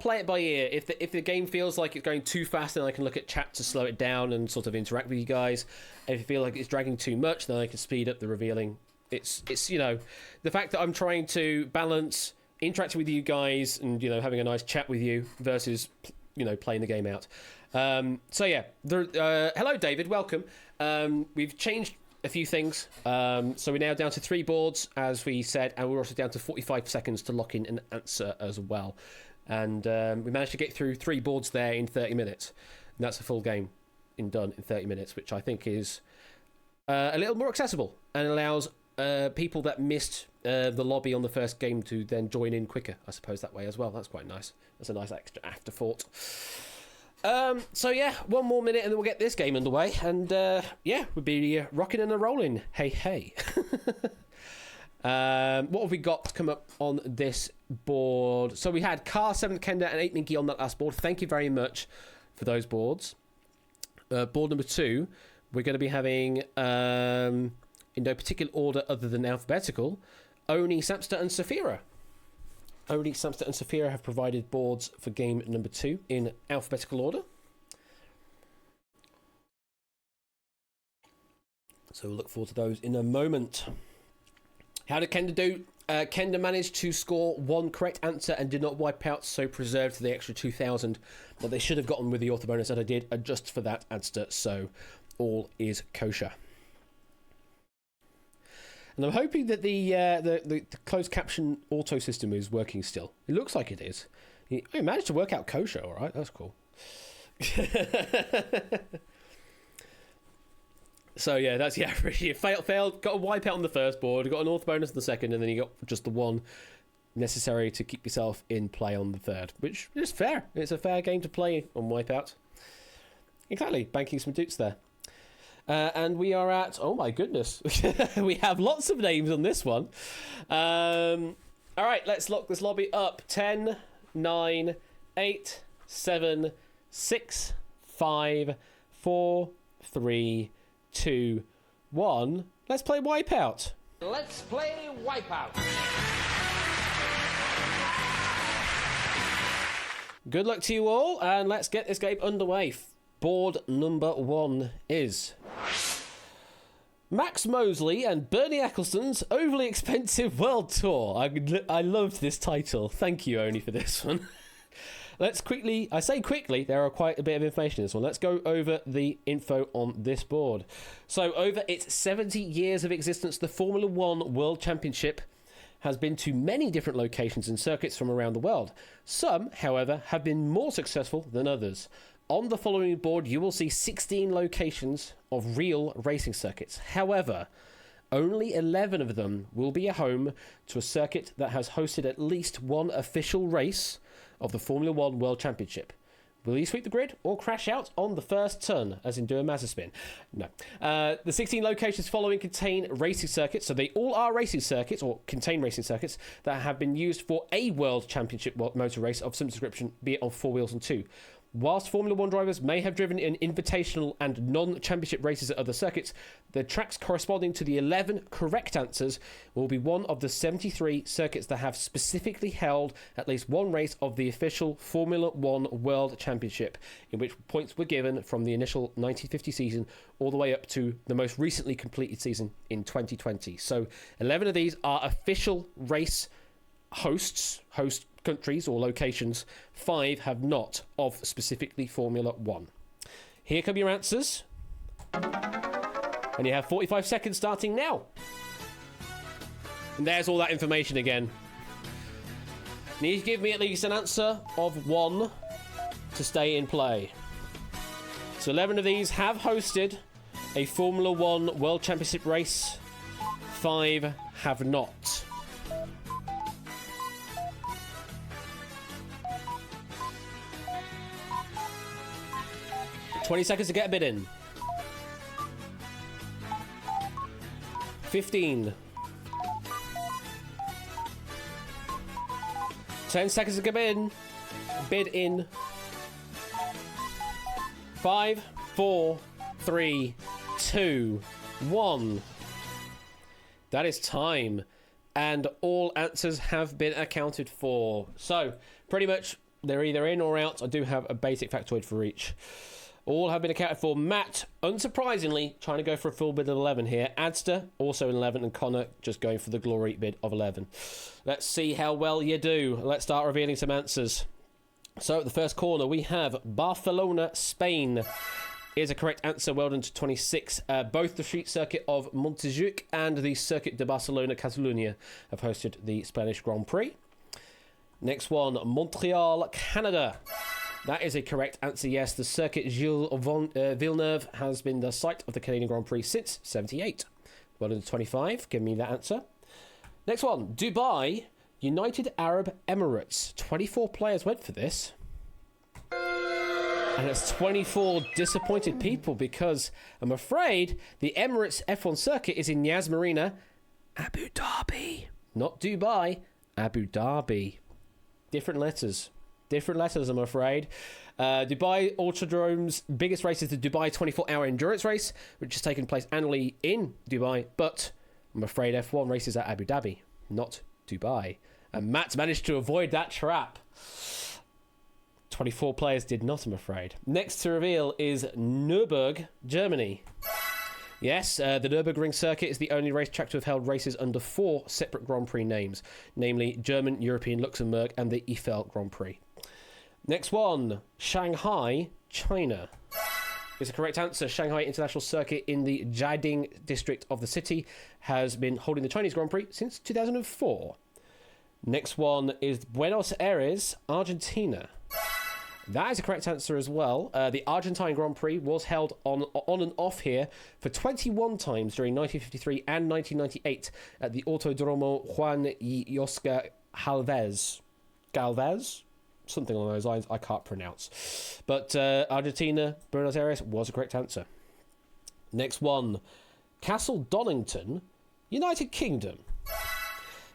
play it by ear. If the game feels like it's going too fast, then I can look at chat to slow it down and sort of interact with you guys. If you feel like it's dragging too much, then I can speed up the revealing. It's you know, the fact that I'm trying to balance interacting with you guys and, you know, having a nice chat with you versus, you know, playing the game out. So yeah, hello David, welcome. We've changed a few things. So we're now down to 3 boards, as we said, and we're also down to 45 seconds to lock in an answer as well. And we managed to get through 3 boards there in 30 minutes. And that's a full game done in 30 minutes, which I think is a little more accessible and allows people that missed the lobby on the first game to then join in quicker, I suppose, that way as well. That's quite nice. That's a nice extra afterthought. So yeah, 1 more minute and then we'll get this game underway. And yeah, we'll be rocking and a-rolling. Hey. What have we got come up on this board? So we had Car, 7th Kenda and 8 Minky on that last board. Thank you very much for those boards. Board number 2, we're going to be having, in no particular order other than alphabetical, Oni, Samster and Saphira. Only Samster and Sophia have provided boards for game number 2 in alphabetical order. So we'll look forward to those in a moment. How did Kenda do? Kenda managed to score 1 correct answer and did not wipe out, so preserved the extra 2,000. But they should have gotten with the author bonus that I did adjust for that answer, so all is kosher. And I'm hoping that the closed caption auto system is working still. It looks like it is. I managed to work out kosher, all right? That's cool. So yeah, that's the average. You failed, got a wipeout on the first board, got an author bonus on the second, and then you got just the 1 necessary to keep yourself in play on the third, which is fair. It's a fair game to play on wipeout. Exactly, banking some dukes there. And we are at, oh my goodness, we have lots of names on this one. All right, let's lock this lobby up. 10, 9, 8, 7, 6, 5, 4, 3, 2, 1. Let's play Wipeout. Let's play Wipeout. Good luck to you all, and let's get this game underway. Board number 1 is Max Mosley and Bernie Ecclestone's Overly Expensive World Tour. I loved this title. Thank you, Oni, for this one. Let's quickly, I say quickly, there are quite a bit of information in this one. Let's go over the info on this board. So over its 70 years of existence, the Formula One World Championship has been to many different locations and circuits from around the world. Some, however, have been more successful than others. On the following board, you will see 16 locations of real racing circuits. However, only 11 of them will be a home to a circuit that has hosted at least one official race of the Formula One World Championship. Will you sweep the grid or crash out on the first turn, as in do a Mazda spin? No. The 16 locations following contain racing circuits, so they all are racing circuits, or contain racing circuits, that have been used for a World Championship motor race of some description, be it on 4 wheels and 2. Whilst Formula One drivers may have driven in invitational and non-championship races at other circuits, the tracks corresponding to the 11 correct answers will be one of the 73 circuits that have specifically held at least one race of the official Formula One World Championship, in which points were given from the initial 1950 season all the way up to the most recently completed season in 2020. So 11 of these are official race host countries or locations. 5 have not, of specifically Formula One. Here come your answers, and you have 45 seconds starting now. And there's all that information again. Need to give me at least an answer of 1 to stay in play. So 11 of these have hosted a Formula One World Championship race. 5 have not. 20 seconds to get a bid in. 15. 10 seconds to get in. Bid in. 5, 4, 3, 2, 1. That is time. And all answers have been accounted for. So, pretty much, they're either in or out. I do have a basic factoid for each. All have been accounted for. Matt, unsurprisingly, trying to go for a full bid of 11 here. Adster, also in 11, and Connor just going for the glory bid of 11. Let's see how well you do. Let's start revealing some answers. So, at the first corner, we have Barcelona, Spain. Is a correct answer. Well done to 26. Both the street circuit of Montjuic and the Circuit de Barcelona, Catalunya have hosted the Spanish Grand Prix. Next one, Montreal, Canada. That is a correct answer, yes. The Circuit Gilles Villeneuve has been the site of the Canadian Grand Prix since 78. Well done to 25. Give me that answer. Next one, Dubai, United Arab Emirates. 24 players went for this. And it's 24 disappointed people because I'm afraid the Emirates F1 circuit is in Yas Marina, Abu Dhabi. Not Dubai, Abu Dhabi. Different letters. Different letters, I'm afraid. Dubai Autodrome's biggest race is the Dubai 24-hour endurance race, which has taken place annually in Dubai. But I'm afraid F1 races at Abu Dhabi, not Dubai. And Matt managed to avoid that trap. 24 players did not, I'm afraid. Next to reveal is Nürburgring, Germany. Yes, the Nürburgring circuit is the only racetrack to have held races under 4 separate Grand Prix names, namely German, European, Luxembourg, and the Eiffel Grand Prix. Next one, Shanghai, China. Is the correct answer. Shanghai International Circuit in the Jiading district of the city has been holding the Chinese Grand Prix since 2004. Next one is Buenos Aires, Argentina. That is a correct answer as well. The Argentine Grand Prix was held on and off here for 21 times during 1953 and 1998 at the Autodromo Juan y Oscar Galvez? Something along those lines I can't pronounce. But Argentina, Buenos Aires was a correct answer. Next one. Castle Donington, United Kingdom.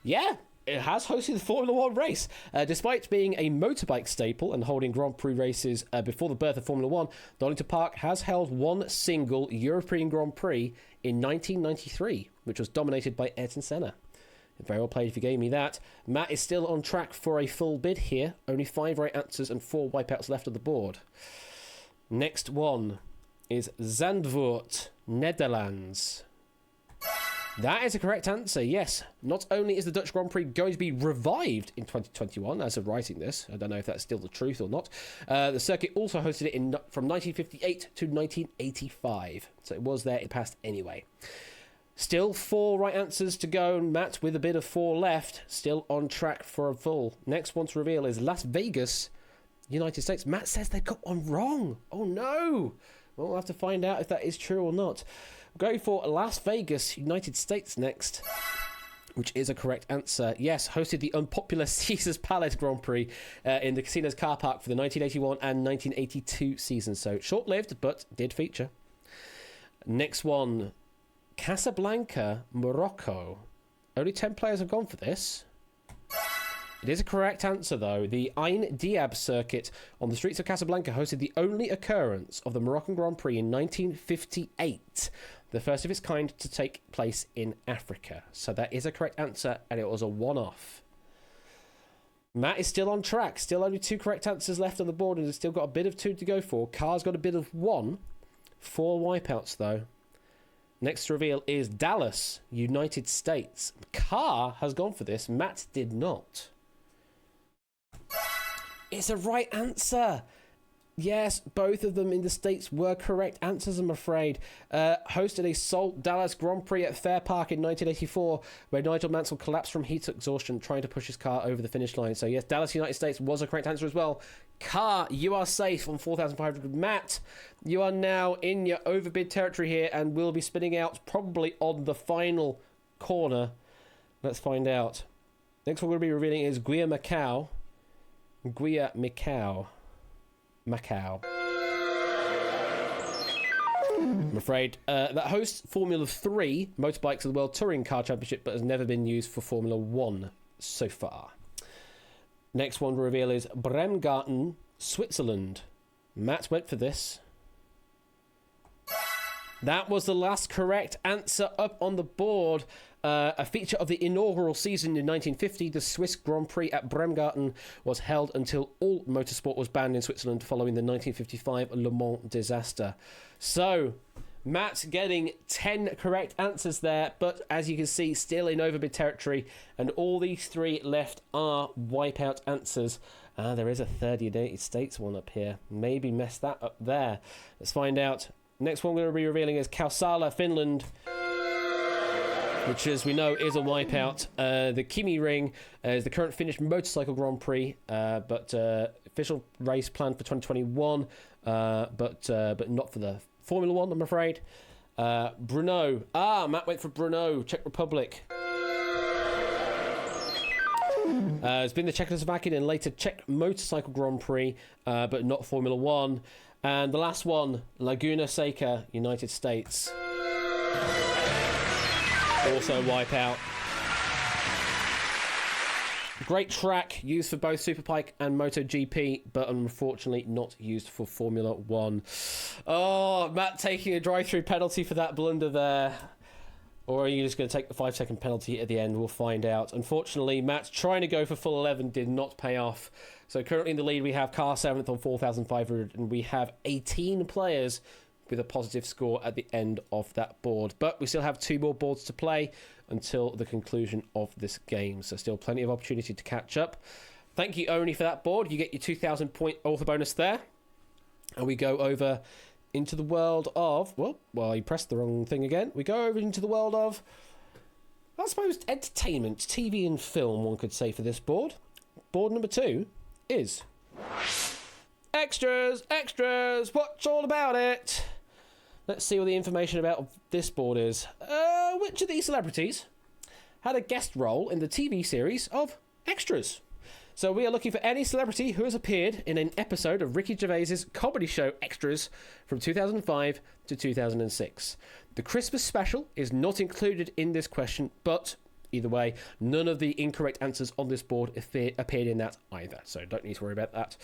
Yeah, it has hosted the Formula One race. Despite being a motorbike staple and holding Grand Prix races before the birth of Formula One, Donington Park has held one single European Grand Prix in 1993, which was dominated by Ayrton Senna. Very well played if you gave me that. Matt is still on track for a full bid here. Only 5 right answers and 4 wipeouts left on the board. Next one is Zandvoort, Netherlands. That is a correct answer, yes. Not only is the Dutch Grand Prix going to be revived in 2021, as of writing this, I don't know if that's still the truth or not, the circuit also hosted it from 1958 to 1985. So it was there in the past anyway. Still 4 right answers to go, Matt, with a bit of 4 left. Still on track for a full. Next one to reveal is Las Vegas, United States. Matt says they got one wrong. Oh, no. Well, we'll have to find out if that is true or not. Go for Las Vegas, United States next, which is a correct answer. Yes, hosted the unpopular Caesars Palace Grand Prix in the casino's car park for the 1981 and 1982 seasons. So short-lived, but did feature. Next one. Casablanca, Morocco. Only 10 players have gone for this. It is a correct answer, though. The Ain Diab circuit on the streets of Casablanca hosted the only occurrence of the Moroccan Grand Prix in 1958, the first of its kind to take place in Africa. So that is a correct answer, and it was a one-off. Matt is still on track. Still only 2 correct answers left on the board, and has still got a bit of 2 to go for. Car's got a bit of 1. 4 wipeouts, though. Next to reveal is Dallas, United States. Carr has gone for this. Matt did not. It's a right answer. Yes, both of them in the States were correct answers, I'm afraid. Hosted a Salt Dallas Grand Prix at Fair Park in 1984, where Nigel Mansell collapsed from heat exhaustion trying to push his car over the finish line. So yes, Dallas, United States was a correct answer as well. Car, you are safe on 4,500. Matt, you are now in your overbid territory here and will be spinning out probably on the final corner. Let's find out. Next one we're going to be revealing is Guia Macau. Macau. I'm afraid that hosts Formula 3 motorbikes of the World Touring Car Championship, but has never been used for Formula 1 so far. Next one to reveal is Bremgarten, Switzerland. Matt went for this. That was the last correct answer up on the board. A feature of the inaugural season in 1950, the Swiss Grand Prix at Bremgarten was held until all motorsport was banned in Switzerland following the 1955 Le Mans disaster. So, Matt getting 10 correct answers there, but as you can see, still in overbid territory, and all these 3 left are wipeout answers. There is a third United States one up here. Maybe mess that up there. Let's find out. Next one we're going to be revealing is Kausala, Finland, which, as we know, is a wipeout. The Kimi Ring is the current Finnish Motorcycle Grand Prix, but official race planned for 2021, but not for the Formula 1, I'm afraid. Brno. Matt went for Brno, Czech Republic. It's been the Czechoslovakian and later Czech Motorcycle Grand Prix, but not Formula 1. And the last one, Laguna Seca, United States. Also wipeout. Great track used for both Superbike and MotoGP, but unfortunately not used for Formula 1. Oh, Matt taking a drive-through penalty for that blunder there. Or are you just going to take the 5-second penalty at the end? We'll find out. Unfortunately, Matt trying to go for full 11 did not pay off. So currently in the lead, we have Car 7th on 4,500, and we have 18 players with a positive score at the end of that board. But we still have 2 more boards to play until the conclusion of this game. So still plenty of opportunity to catch up. Thank you, Oni, for that board. You get your 2,000 point author bonus there. And we go over into the world of... Well, I pressed the wrong thing again. We go over into the world of, I suppose, entertainment, TV and film, one could say, for this board. Board number 2 is... Extras! Extras! What's all about it? Let's see what the information about this board is. Which of these celebrities had a guest role in the TV series of Extras? So we are looking for any celebrity who has appeared in an episode of Ricky Gervais's comedy show Extras from 2005 to 2006. The Christmas special is not included in this question, but either way, none of the incorrect answers on this board appeared in that either, so don't need to worry about that.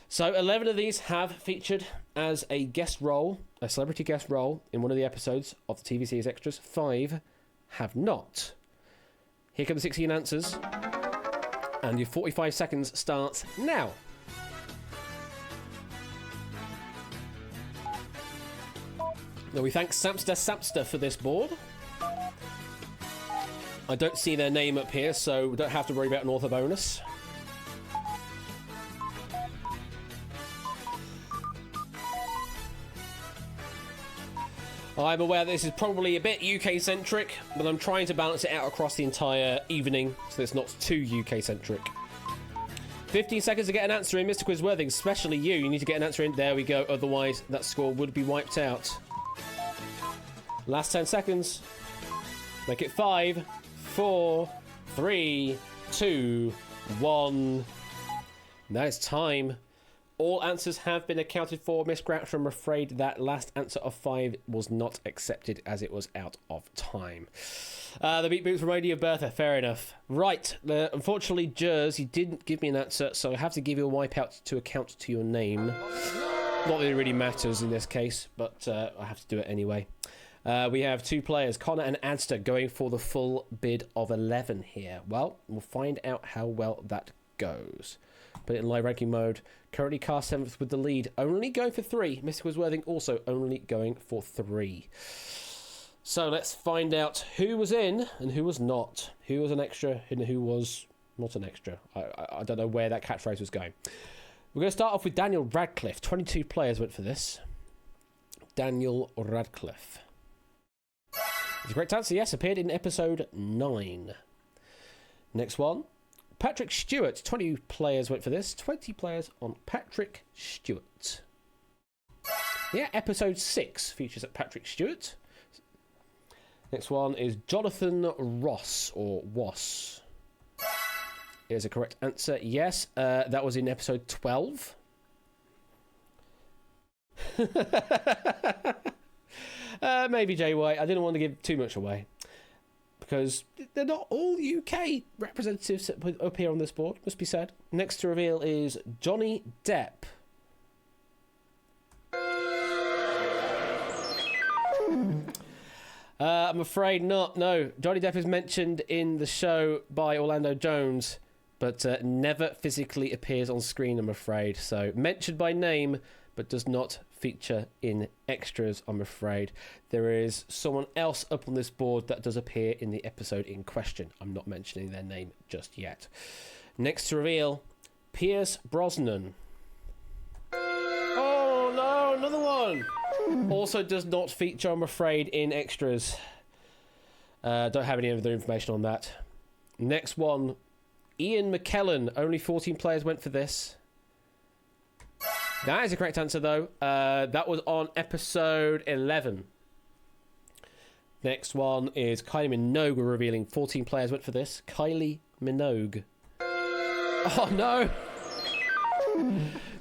So 11 of these have featured as a guest role, a celebrity guest role, in one of the episodes of the TV series Extras. 5 have not. Here come the 16 answers. And your 45 seconds starts now. Now we thank Samster for this board. I don't see their name up here, so we don't have to worry about an author bonus. I'm aware this is probably a bit UK-centric, but I'm trying to balance it out across the entire evening so it's not too UK-centric. 15 seconds to get an answer in, Mr. Quizworthing, especially you. You need to get an answer in. There we go. Otherwise, that score would be wiped out. Last 10 seconds. Make it 5, 4, 3, 2, 1. Now it's time. All answers have been accounted for, Miss Grouch. I'm afraid that last answer of 5 was not accepted as it was out of time. The beat boots reminded you of Bertha. Fair enough. Right. Unfortunately, Jers, you didn't give me an answer, so I have to give you a wipeout to account to your name. Not that it really matters in this case, but I have to do it anyway. We have 2 players, Connor and Adster, going for the full bid of 11 here. Well, we'll find out how well that goes. Put it in live ranking mode. Currently Car 7th with the lead. Only going for 3. Mr. Quizworthing also only going for 3. So let's find out who was in and who was not. Who was an extra and who was not an extra. I don't know where that catchphrase was going. We're going to start off with Daniel Radcliffe. 22 players went for this. Daniel Radcliffe. It's a great answer. Yes, appeared in episode 9. Next one. Patrick Stewart, 20 players went for this. 20 players on Patrick Stewart. Yeah, episode 6 features at Patrick Stewart. Next one is Jonathan Ross, or Wass. Is a correct answer. Yes, that was in episode 12. Maybe Jay White. I didn't want to give too much away, because they're not all UK representatives up here on this board, must be said. Next to reveal is Johnny Depp. I'm afraid not, no. Johnny Depp is mentioned in the show by Orlando Jones, but never physically appears on screen, I'm afraid. So, mentioned by name, but does not feature in extras, I'm afraid. There is someone else up on this board that does appear in the episode in question. I'm not mentioning their name just yet. Next to reveal, Pierce Brosnan. Oh no, another one! Also does not feature, I'm afraid, in extras. Don't have any other information on that. Next one, Ian McKellen. Only 14 players went for this. That is a correct answer, though. That was on episode 11. Next one is Kylie Minogue. We're revealing 14 players went for this. Kylie Minogue. Oh, no.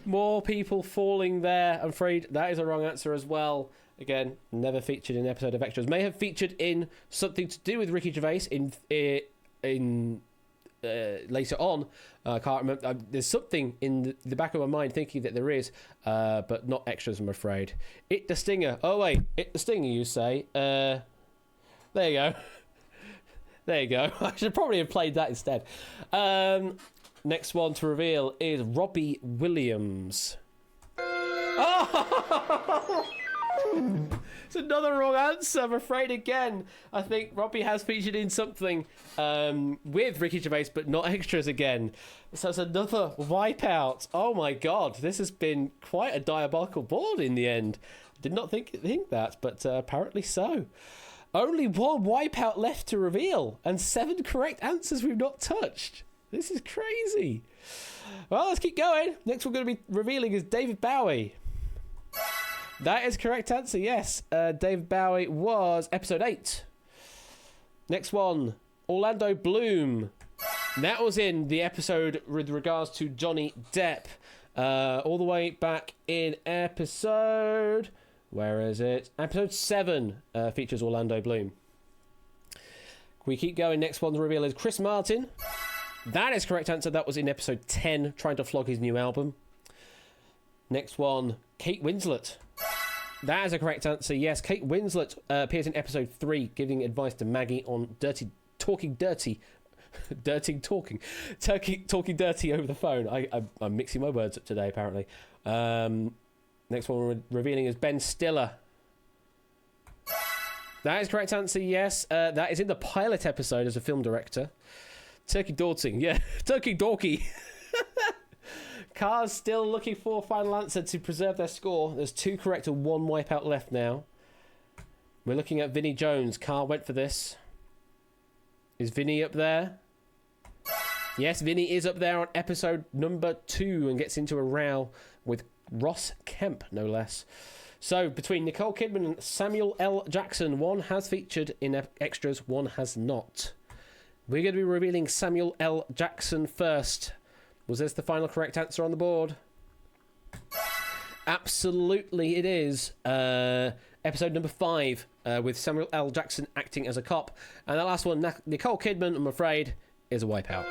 More people falling there. I'm afraid that is a wrong answer as well. Again, never featured in an episode of Extras. May have featured in something to do with Ricky Gervais in later on. I can't remember. There's something in the back of my mind thinking that there is, but not Extras, I'm afraid. It the Stinger. Oh, wait. It the Stinger, you say. There There you go. There you go. I should probably have played that instead. Next one to reveal is Robbie Williams. Oh! It's another wrong answer, I'm afraid. Again, I think Robbie has featured in something with Ricky Gervais, but not extras again. So it's another wipeout. Oh my god, this has been quite a diabolical board in the end. Did not think that, but apparently so. Only one wipeout left to reveal, and 7 correct answers we've not touched. This is crazy. Well, let's keep going. Next we're going to be revealing is David Bowie. That is correct answer, yes. David Bowie was episode 8. Next one, Orlando Bloom. That was in the episode with regards to Johnny Depp. All the way back in episode... Where is it? Episode 7 features Orlando Bloom. We keep going. Next one to reveal is Chris Martin. That is correct answer. That was in episode 10, trying to flog his new album. Next one, Kate Winslet. That is a correct answer. Yes, Kate Winslet appears in episode 3, giving advice to Maggie on talking dirty over the phone. I'm mixing my words up today, apparently. Next one we're revealing is Ben Stiller. That is correct answer, yes. That is in the pilot episode as a film director. Turkey Dorking, yeah. Turkey Dorky. Cars still looking for a final answer to preserve their score. There's 2 correct and 1 wipeout left now. We're looking at Vinnie Jones. Carl went for this. Is Vinnie up there? Yes, Vinnie is up there on episode number 2 and gets into a row with Ross Kemp, no less. So, between Nicole Kidman and Samuel L. Jackson, one has featured in extras, one has not. We're going to be revealing Samuel L. Jackson first. Was this the final correct answer on the board? Absolutely it is. Episode number 5 with Samuel L. Jackson acting as a cop. And the last one, Nicole Kidman, I'm afraid, is a wipeout.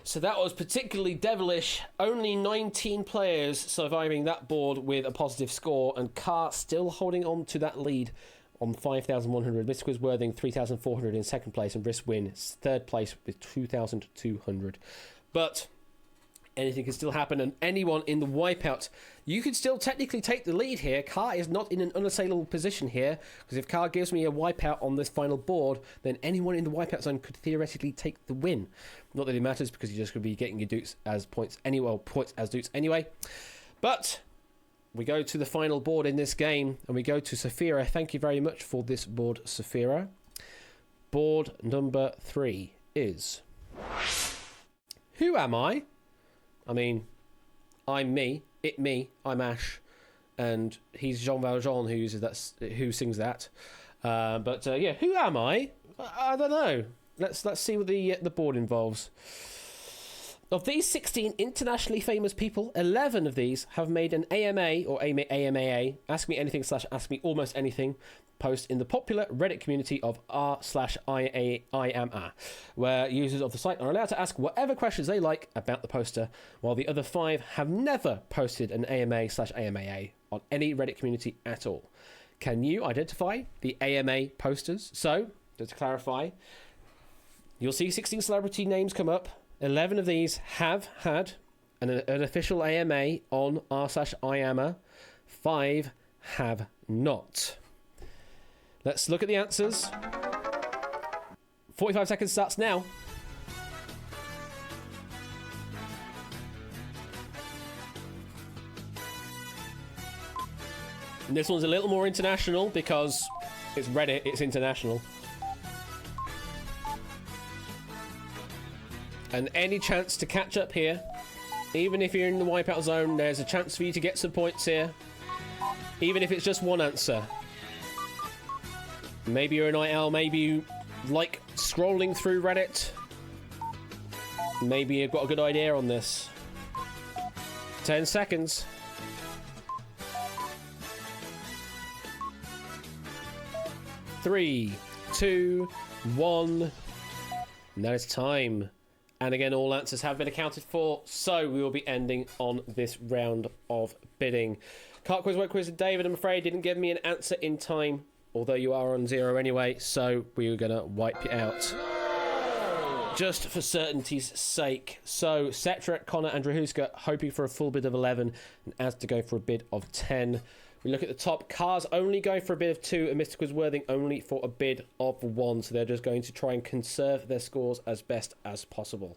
So that was particularly devilish. Only 19 players surviving that board with a positive score, and Carr still holding on to that lead on 5,100. Mr. Quizworthing 3,400 in second place, and Riss Win third place with 2,200. But anything can still happen, and anyone in the wipeout, you could still technically take the lead here. Carr is not in an unassailable position here, because if Carr gives me a wipeout on this final board, then anyone in the wipeout zone could theoretically take the win. Not that it matters, because you're just going to be getting your dukes as points anyway, or points as dukes anyway. But we go to the final board in this game, and we go to Saphira. Thank you very much for this board, Saphira. Board number 3 is... Who am I? I mean, I'm me, I'm Ash, and he's Jean Valjean who sings that. But yeah, who am I? I don't know. Let's see what the board involves. Of these 16 internationally famous people, 11 of these have made an AMA or AMAA, Ask Me Anything / Ask Me Almost Anything post in the popular Reddit community of r/IAMA, where users of the site are allowed to ask whatever questions they like about the poster, while the other 5 have never posted an AMA / AMAA on any Reddit community at all. Can you identify the AMA posters? So, just to clarify, you'll see 16 celebrity names come up. 11 of these have had an official AMA on r/IAMA. 5 have not. Let's look at the answers. 45 seconds starts now. And this one's a little more international because it's Reddit, it's international. And any chance to catch up here, even if you're in the wipeout zone, there's a chance for you to get some points here. Even if it's just one answer. Maybe you're an IL, maybe you like scrolling through Reddit. Maybe you've got a good idea on this. 10 seconds. 3, 2, 1. Now it's time. And again, all answers have been accounted for, so we will be ending on this round of bidding. Cart quiz, word quiz, and David, I'm afraid, didn't give me an answer in time, although you are on 0 anyway, so we were going to wipe you out. Just for certainty's sake. So, Cetra, Connor, and Drahuska hoping for a full bid of 11, and Az to go for a bid of 10. We look at the top. Cars only going for a bid of 2, and Mr. Quizworthing only for a bid of 1. So they're just going to try and conserve their scores as best as possible.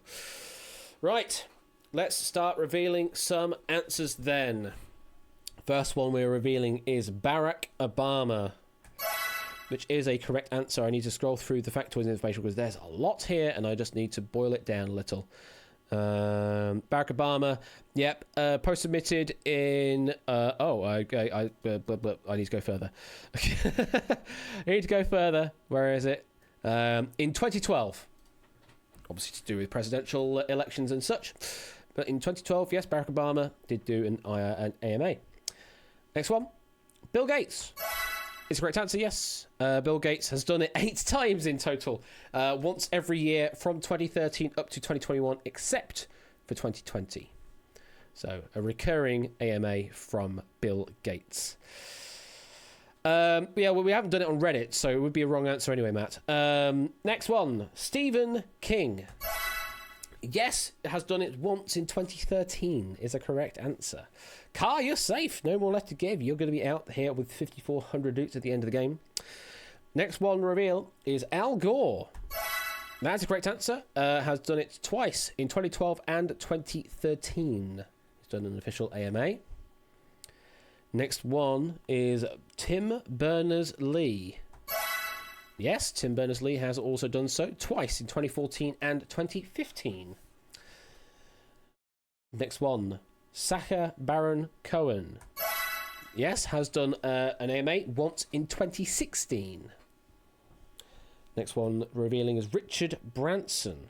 Right, let's start revealing some answers then. First one we're revealing is Barack Obama, which is a correct answer. I need to scroll through the factoids information because there's a lot here, and I just need to boil it down a little. Barack Obama, yep, post submitted in I need to go further. I need to go further. Where is it? In 2012, obviously to do with presidential elections and such, but in 2012, yes, Barack Obama did do an AMA. Next one, Bill Gates. It's a correct answer, yes. Bill Gates has done it 8 times in total. Once every year from 2013 up to 2021, except for 2020. So, a recurring AMA from Bill Gates. Yeah, well, we haven't done it on Reddit, so it would be a wrong answer anyway, Matt. Next one, Stephen King. Yes, it has done it once in 2013 is a correct answer. Car, you're safe. No more left to give. You're going to be out here with 5,400 loots at the end of the game. Next one reveal is Al Gore. That's a correct answer. Has done it twice in 2012 and 2013. He's done an official AMA. Next one is Tim Berners-Lee. Yes, Tim Berners-Lee has also done so twice in 2014 and 2015. Next one, Sacha Baron Cohen. Yes, has done an AMA once in 2016. Next one revealing is Richard Branson.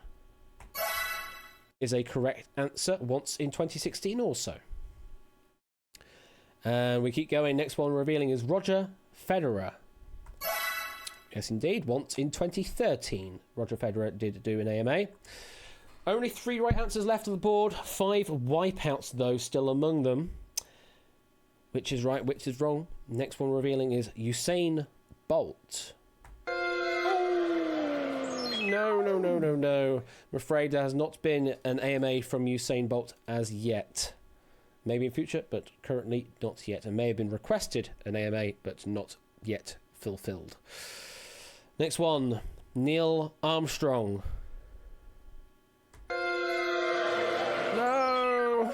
Is a correct answer, once in 2016 also. And we keep going. Next one revealing is Roger Federer. Yes, indeed. Once in 2013, Roger Federer did do an AMA. Only 3 right answers left on the board. 5 wipeouts, though, still among them. Which is right, which is wrong. Next one revealing is Usain Bolt. No. I'm afraid there has not been an AMA from Usain Bolt as yet. Maybe in future, but currently not yet. And may have been requested an AMA, but not yet fulfilled. Next one, Neil Armstrong. No!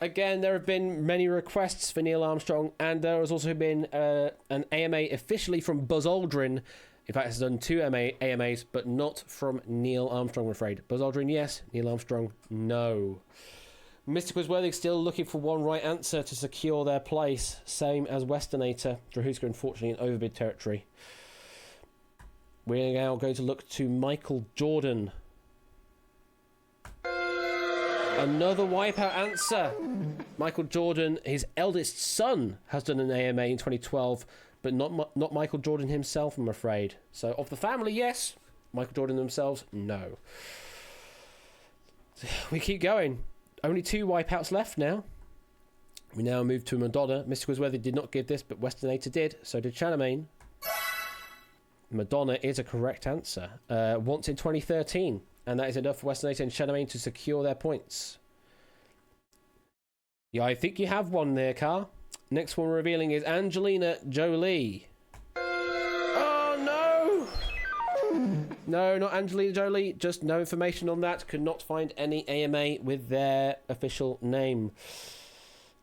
Again, there have been many requests for Neil Armstrong, and there has also been an AMA officially from Buzz Aldrin. In fact, has done 2 AMAs, but not from Neil Armstrong, I'm afraid. Buzz Aldrin, yes. Neil Armstrong, no. Mr. Quizworthy still looking for 1 right answer to secure their place. Same as Westernator. Drahuska, unfortunately, in overbid territory. We're now going to look to Michael Jordan. Another wipeout answer. Michael Jordan, his eldest son, has done an AMA in 2012, but not Michael Jordan himself, I'm afraid. So, of the family, yes. Michael Jordan themselves, no. We keep going. Only 2 wipeouts left now. We now move to Madonna. Mr. Quizworthy did not give this, but Westernator did. So did Chanamain. Madonna is a correct answer. Once in 2013. And that is enough for Westernator and Chanamain to secure their points. Yeah, I think you have one there, Car. Next one revealing is Angelina Jolie. Oh, no! No, not Angelina Jolie. Just no information on that. Could not find any AMA with their official name.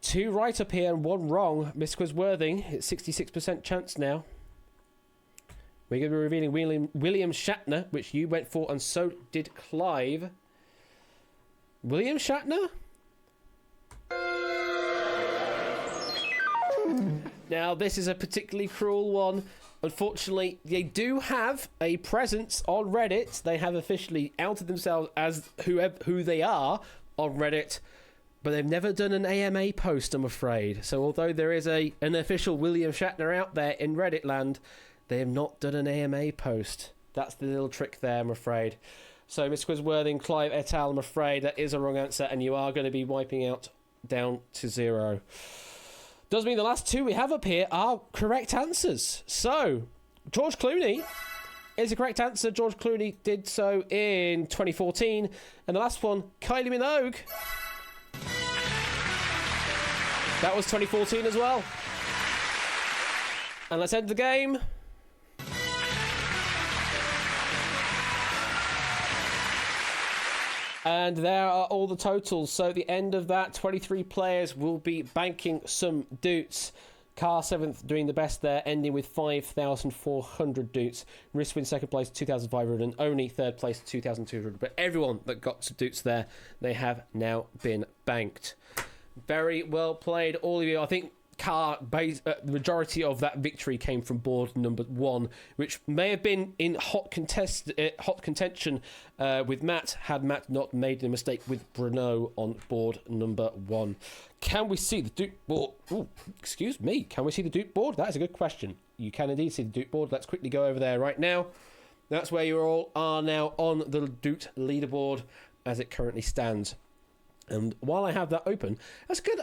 2 right up here and 1 wrong. Mr. Quizworthing, it's 66% chance now. We're going to be revealing William Shatner, which you went for, and so did Clive. William Shatner? Now, this is a particularly cruel one. Unfortunately, they do have a presence on Reddit. They have officially outed themselves as who they are on Reddit, but they've never done an AMA post, I'm afraid. So although there is an official William Shatner out there in Reddit land, they have not done an AMA post. That's the little trick there, I'm afraid. So, Mr. Quizworthy and Clive et al., I'm afraid that is a wrong answer, and you are going to be wiping out down to 0. Does mean the last 2 we have up here are correct answers. So, George Clooney is the correct answer. George Clooney did so in 2014. And the last one, Kylie Minogue. That was 2014 as well. And let's end the game. And there are all the totals. So at the end of that, 23 players will be banking some doots. Car 7th doing the best there, ending with 5,400 doots. Riswin 2nd place, 2,500, and only 3rd place, 2,200. But everyone that got some doots there, they have now been banked. Very well played, all of you. I think the majority of that victory came from board number 1, which may have been in hot contention with Matt, had Matt not made the mistake with Bruno on board number 1. Can we see the Duke board? Ooh, excuse me. Can we see the Duke board? That is a good question. You can indeed see the Duke board. Let's quickly go over there right now. That's where you all are now on the Duke leaderboard as it currently stands. And while I have that open, that's good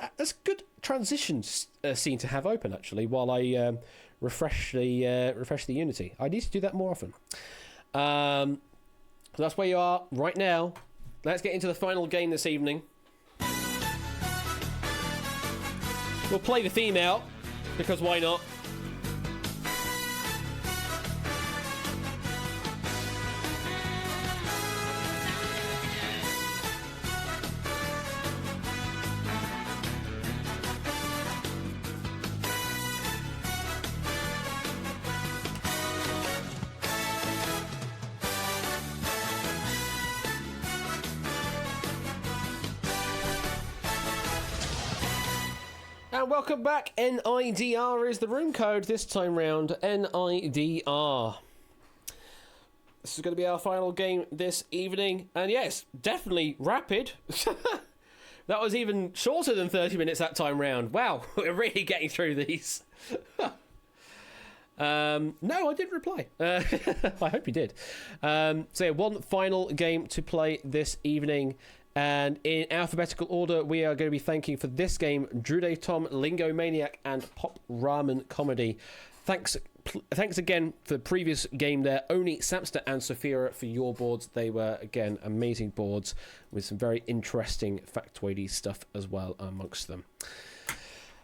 transition scene to have open, actually, while I refresh the Unity. I need to do that more often. So that's where you are right now. Let's get into the final game this evening. We'll play the theme out, because why not? And welcome back. NIDR is the room code this time round. NIDR. This is going to be our final game this evening. And yes, definitely rapid. That was even shorter than 30 minutes that time round. Wow, we're really getting through these. No, I didn't reply. I hope you did. So yeah, one final game to play this evening. And in alphabetical order, we are going to be thanking for this game Drude Tom, Lingo Maniac, and Pop Ramen Comedy. Thanks again for the previous game there. Only Samster and Sophia for your boards. They were, again, amazing boards with some very interesting factoidy stuff as well amongst them.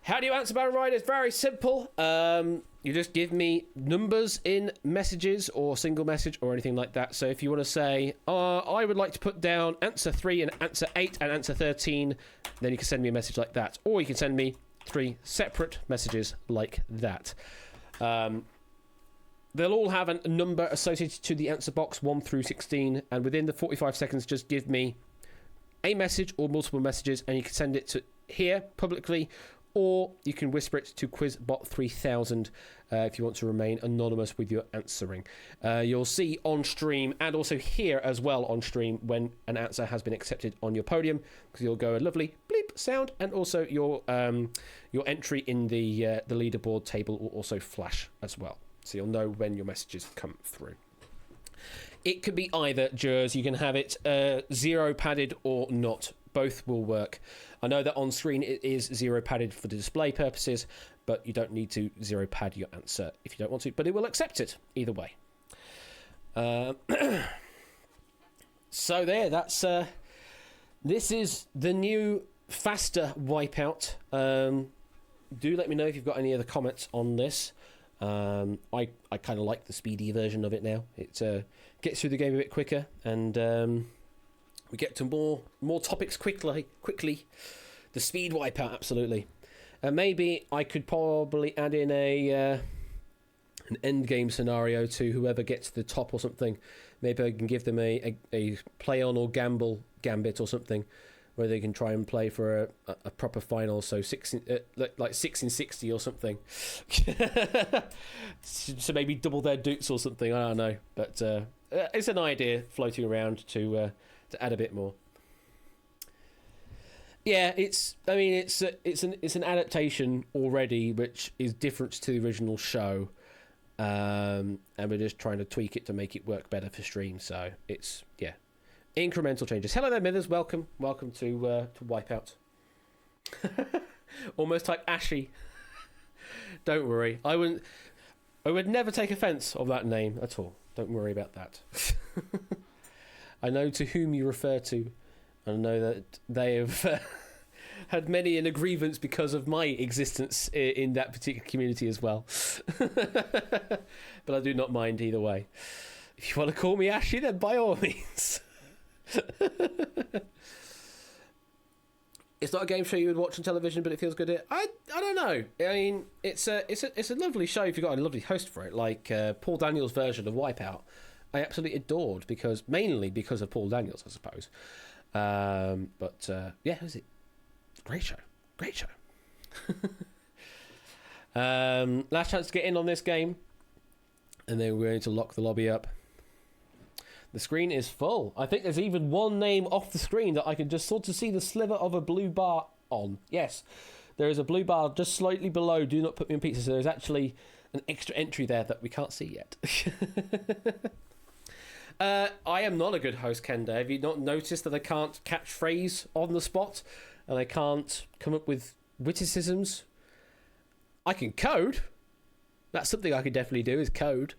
How do you answer Baron Rider? It's very simple. You just give me numbers in messages or single message or anything like that. So if you want to say, I would like to put down answer 3 and answer 8 and answer 13, then you can send me a message like that. Or you can send me 3 separate messages like that. They'll all have a number associated to the answer box 1 through 16. And within the 45 seconds, just give me a message or multiple messages. And you can send it to here publicly, or you can whisper it to QuizBot3000 if you want to remain anonymous with your answering. You'll see on stream and also here as well on stream when an answer has been accepted on your podium, because you'll go a lovely bleep sound, and also your entry in the leaderboard table will also flash as well, so you'll know when your messages come through. It could be either, Jers. You can have it 0 padded or not. Both will work. I know that on screen it is 0 padded for the display purposes, but you don't need to 0 pad your answer if you don't want to, but it will accept it either way. So there, that's this is the new faster Wipeout. Do let me know if you've got any other comments on this. I kind of like the speedy version of it now. It gets through the game a bit quicker, and we get to more topics quickly. The speed Wipeout, absolutely. Maybe I could probably add in an end game scenario to whoever gets to the top or something. Maybe I can give them a play on or gamble gambit or something, where they can try and play for a proper final. So 6 in 60 or something. So maybe double their doots or something. I don't know, but it's an idea floating around to add a bit more. Yeah, it's an adaptation already, which is different to the original show, and we're just trying to tweak it to make it work better for stream. So it's Incremental changes. Hello there, Mithers. Welcome to Wipeout. Almost type Ashy. Don't worry, I would never take offence of that name at all. Don't worry about that. I know to whom you refer to, and I know that they have had many an grievance because of my existence in that particular community as well. But I do not mind either way. If you want to call me Ashy, then by all means. It's not a game show you would watch on television, but it feels good. I don't know. I mean, it's a lovely show if you've got a lovely host for it, like Paul Daniels' version of Wipeout. I absolutely adored mainly because of Paul Daniels, I suppose. But yeah, who's it? Great show. Last chance to get in on this game, and then we're going to lock the lobby up. The screen is full. I think there's even one name off the screen that I can just sort of see the sliver of a blue bar on. Yes, there is a blue bar just slightly below Do Not Put Me on Pizza, so there's actually an extra entry there that we can't see yet. I am not a good host, Kenda. Have you not noticed that I can't catch phrase on the spot and I can't come up with witticisms? I can code. That's something I can definitely do, is code.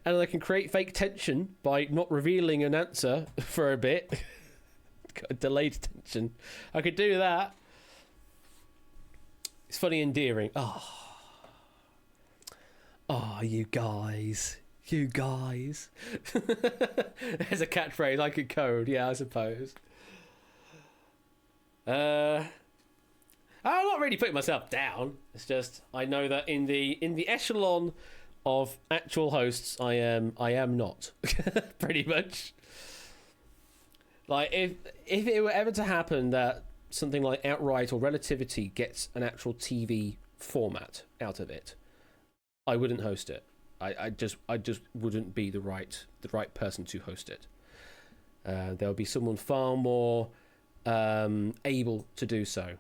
And I can create fake tension by not revealing an answer for a bit. Delayed tension. I could do that. It's funny, endearing. Oh, you guys. There's a catchphrase I could code. Yeah, I suppose. I'm not really putting myself down. It's just I know that in the echelon of actual hosts, I am not. Pretty much. Like if it were ever to happen that something like Outright or Relativity gets an actual TV format out of it, I wouldn't host it. I just wouldn't be the right person to host it. There'll be someone far more able to do so.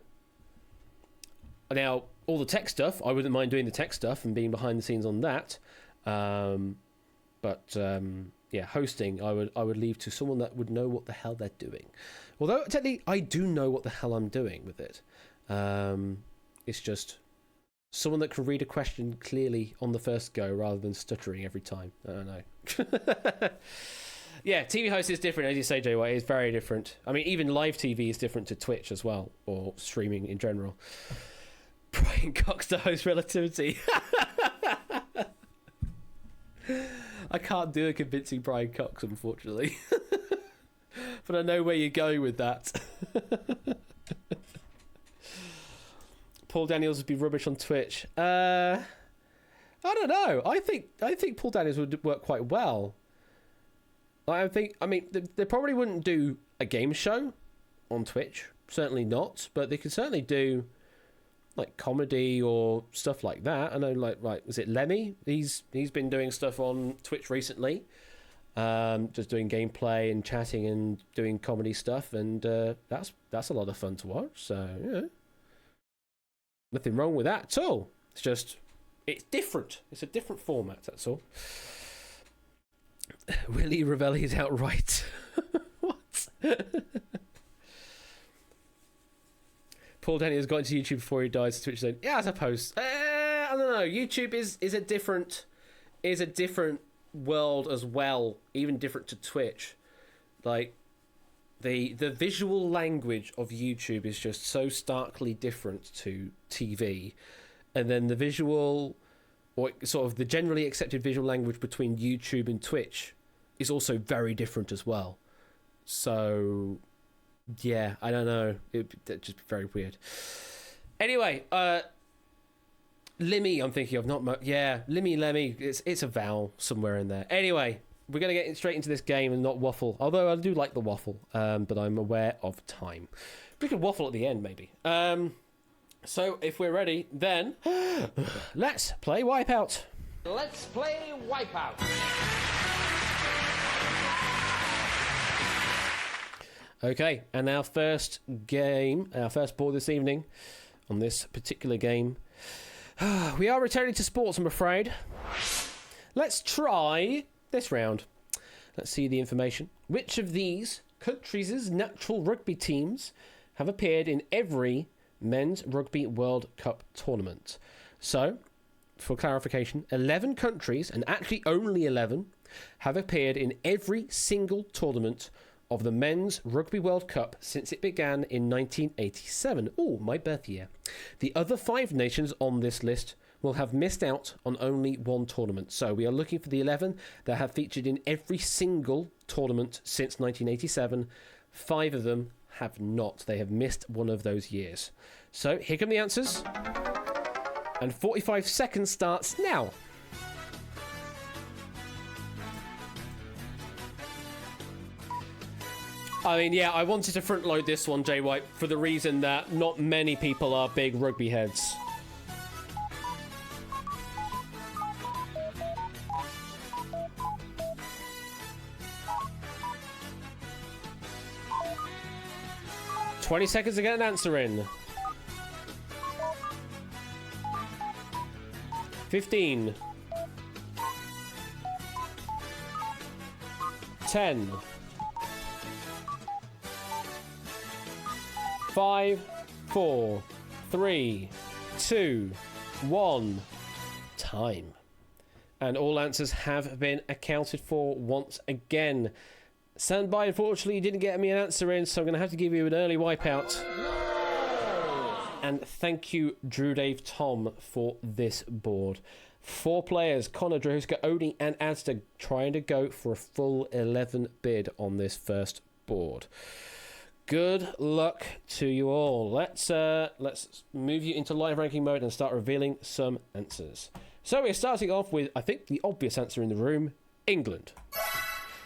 Now, all the tech stuff, I wouldn't mind doing the tech stuff and being behind the scenes on that. But yeah, hosting, I would leave to someone that would know what the hell they're doing. Although technically, I do know what the hell I'm doing with it. It's just someone that can read a question clearly on the first go rather than stuttering every time. I don't know. Yeah, TV host is different, as you say, JY. It's very different. I mean, even live TV is different to Twitch as well, or streaming in general. Brian Cox to host Relativity. I can't do a convincing Brian Cox, unfortunately. But I know where you're going with that. Paul Daniels would be rubbish on Twitch. I don't know. I think Paul Daniels would work quite well. I mean, they probably wouldn't do a game show on Twitch. Certainly not. But they could certainly do like comedy or stuff like that. I know, like, was it Lemmy? He's been doing stuff on Twitch recently, just doing gameplay and chatting and doing comedy stuff, and that's a lot of fun to watch. So yeah, nothing wrong with that at all. It's just it's different. It's a different format. That's all. Willie Ravelli is outright. What? Paul Daniels got into YouTube before he died, so Twitch said, yeah, I suppose. I don't know. YouTube is a different world as well, even different to Twitch. Like the visual language of YouTube is just so starkly different to TV, and then the visual, or sort of the generally accepted visual language between YouTube and Twitch is also very different as well. So yeah, I don't know. It'd just be very weird. Anyway, Limmy, I'm thinking of, not yeah, Lemmy. It's a vowel somewhere in there. Anyway, we're gonna get straight into this game and not waffle. Although I do like the waffle, but I'm aware of time. We could waffle at the end, maybe. So if we're ready, then let's play Wipeout. Let's play Wipeout. Okay, and our first game, our first board this evening on this particular game. We are returning to sports, I'm afraid. Let's try this round. Let's see the information. Which of these countries' natural rugby teams have appeared in every Men's Rugby World Cup tournament? So, for clarification, 11 countries, and actually only 11, have appeared in every single tournament of the Men's Rugby World Cup since it began in 1987. Oh, my birth year. The other 5 nations on this list will have missed out on only one tournament. So we are looking for the 11 that have featured in every single tournament since 1987. 5 of them have not. They have missed one of those years. So here come the answers. And 45 seconds starts now. I mean, yeah, I wanted to front load this one, Jay White, for the reason that not many people are big rugby heads. "20 seconds to get an answer in. 15. 10. 5, 4, 3, 2, 1. Time. And all answers have been accounted for once again. Standby, unfortunately, you didn't get me an answer in, so I'm going to have to give you an early wipeout. And thank you, Drew Dave Tom, for this board. 4 players, Connor, Drahuska, Oni, and Asda, trying to go for a full 11 bid on this first board. Good luck to you all. Let's move you into live ranking mode and start revealing some answers. So we're starting off with, I think, the obvious answer in the room, England.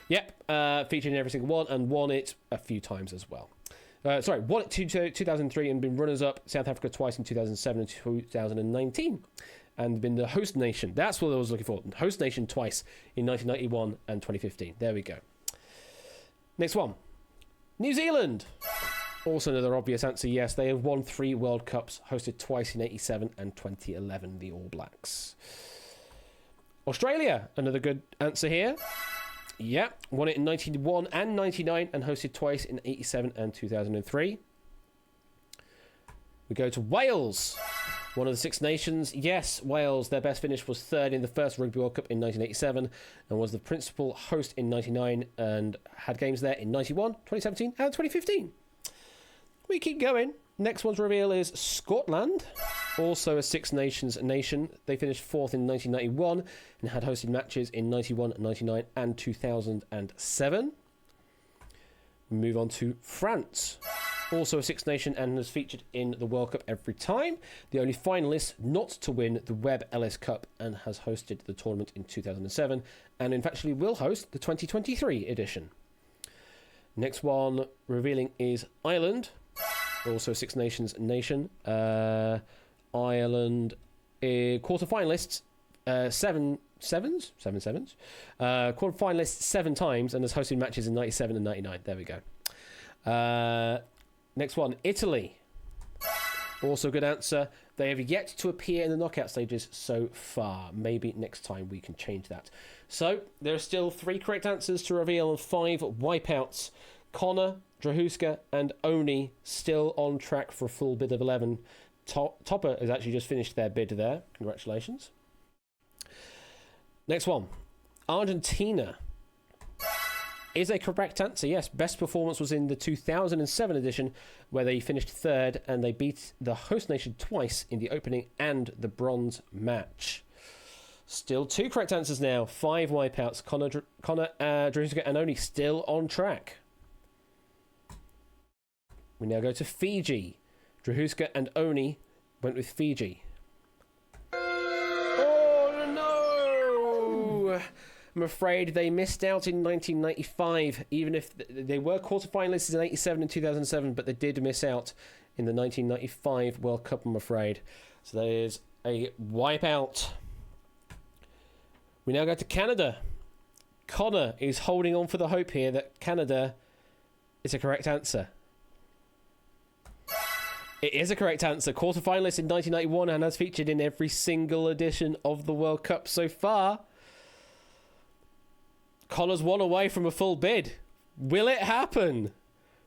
Yep, featured in every single one and won it a few times as well. Won it 2003 and been runners-up South Africa twice in 2007 and 2019. And been the host nation. That's what I was looking for. Host nation twice in 1991 and 2015. There we go. Next one. New Zealand. Also another obvious answer, yes. They have won 3 World Cups, hosted twice in 87 and 2011, the All Blacks. Australia, another good answer here. Yeah, won it in 91 and 99 and hosted twice in 87 and 2003. We go to Wales, one of the 6 nations. Yes, Wales, their best finish was 3rd in the first Rugby World Cup in 1987 and was the principal host in 99 and had games there in 91, 2017 and 2015. We keep going. Next one's reveal is Scotland, also a 6 nations nation. They finished 4th in 1991 and had hosted matches in 91, 99 and 2007. We move on to France, also a 6 nation and has featured in the World Cup every time. The only finalist not to win the Webb Ellis Cup and has hosted the tournament in 2007 and in fact will host the 2023 edition. Next one revealing is Ireland, also a 6 nations nation. Ireland quarter-finalists, 7 sevens. Quarter-finalists 7 times and has hosted matches in 97 and 99. There we go. Next one, Italy. Also a good answer. They have yet to appear in the knockout stages so far. Maybe next time we can change that. So there are still 3 correct answers to reveal and 5 wipeouts. Connor, Drahuska and Oni still on track for a full bid of 11. Topper has actually just finished their bid there. Congratulations. Next one. Argentina is a correct answer. Yes, best performance was in the 2007 edition where they finished 3rd and they beat the host nation twice in the opening and the bronze match. Still 2 correct answers now. 5 wipeouts. Connor, Drahuska and Oni still on track. We now go to Fiji. Drahuska and Oni went with Fiji. Oh no! I'm afraid they missed out in 1995, even if they were quarterfinalists in 87 and 2007, but they did miss out in the 1995 World Cup, I'm afraid. So there is a wipeout. We now go to Canada. Connor is holding on for the hope here that Canada is a correct answer. It is a correct answer. Quarterfinalist in 1991 and has featured in every single edition of the World Cup so far. Connor's one away from a full bid. Will it happen?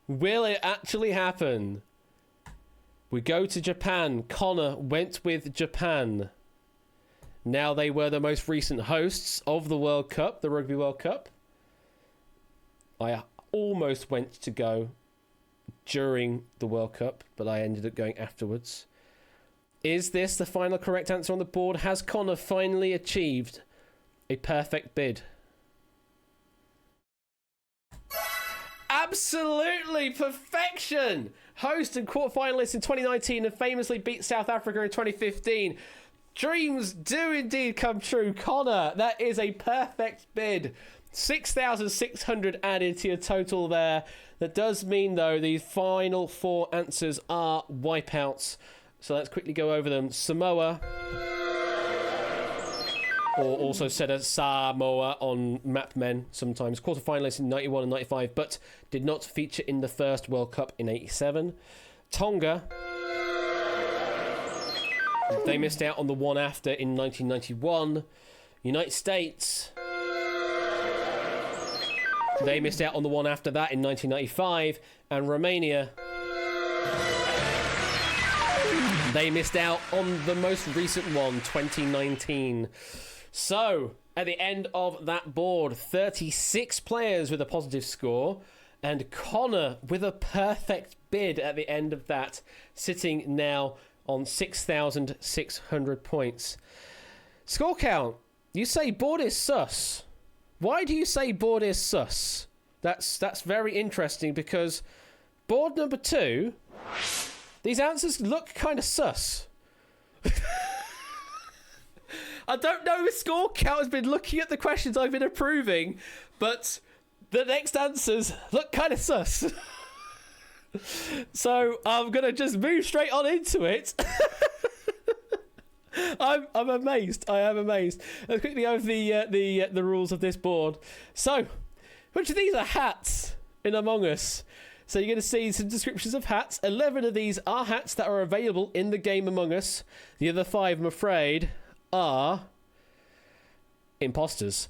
Will it actually happen? We go to Japan. Connor went with Japan. Now they were the most recent hosts of the World Cup, the Rugby World Cup. I almost went to go during the World Cup, but I ended up going afterwards. Is this the final correct answer on the board? Has Connor finally achieved a perfect bid? Absolutely perfection! Host and quarterfinalist in 2019 and famously beat South Africa in 2015. Dreams do indeed come true. Connor, that is a perfect bid. 6,600 added to your total there. That does mean, though, the final 4 answers are wipeouts. So let's quickly go over them. Samoa, or also said as Samoa on Map Men sometimes. Quarterfinalists in 91 and 95, but did not feature in the first World Cup in 87. Tonga, they missed out on the one after in 1991. United States, they missed out on the one after that in 1995. And Romania, they missed out on the most recent one, 2019. So, at the end of that board, 36 players with a positive score, and Connor with a perfect bid at the end of that, sitting now on 6,600 points. Score count. You say board is sus. Why do you say board is sus? That's very interesting, because board number 2, these answers look kind of sus. I don't know if score count has been looking at the questions I've been approving, but the next answers look kind of sus. So I'm gonna just move straight on into it. I'm amazed. I am amazed. Let's quickly go over the rules of this board. So, which of these are hats in Among Us? So you're going to see some descriptions of hats. 11 of these are hats that are available in the game Among Us. The other 5, I'm afraid, are imposters.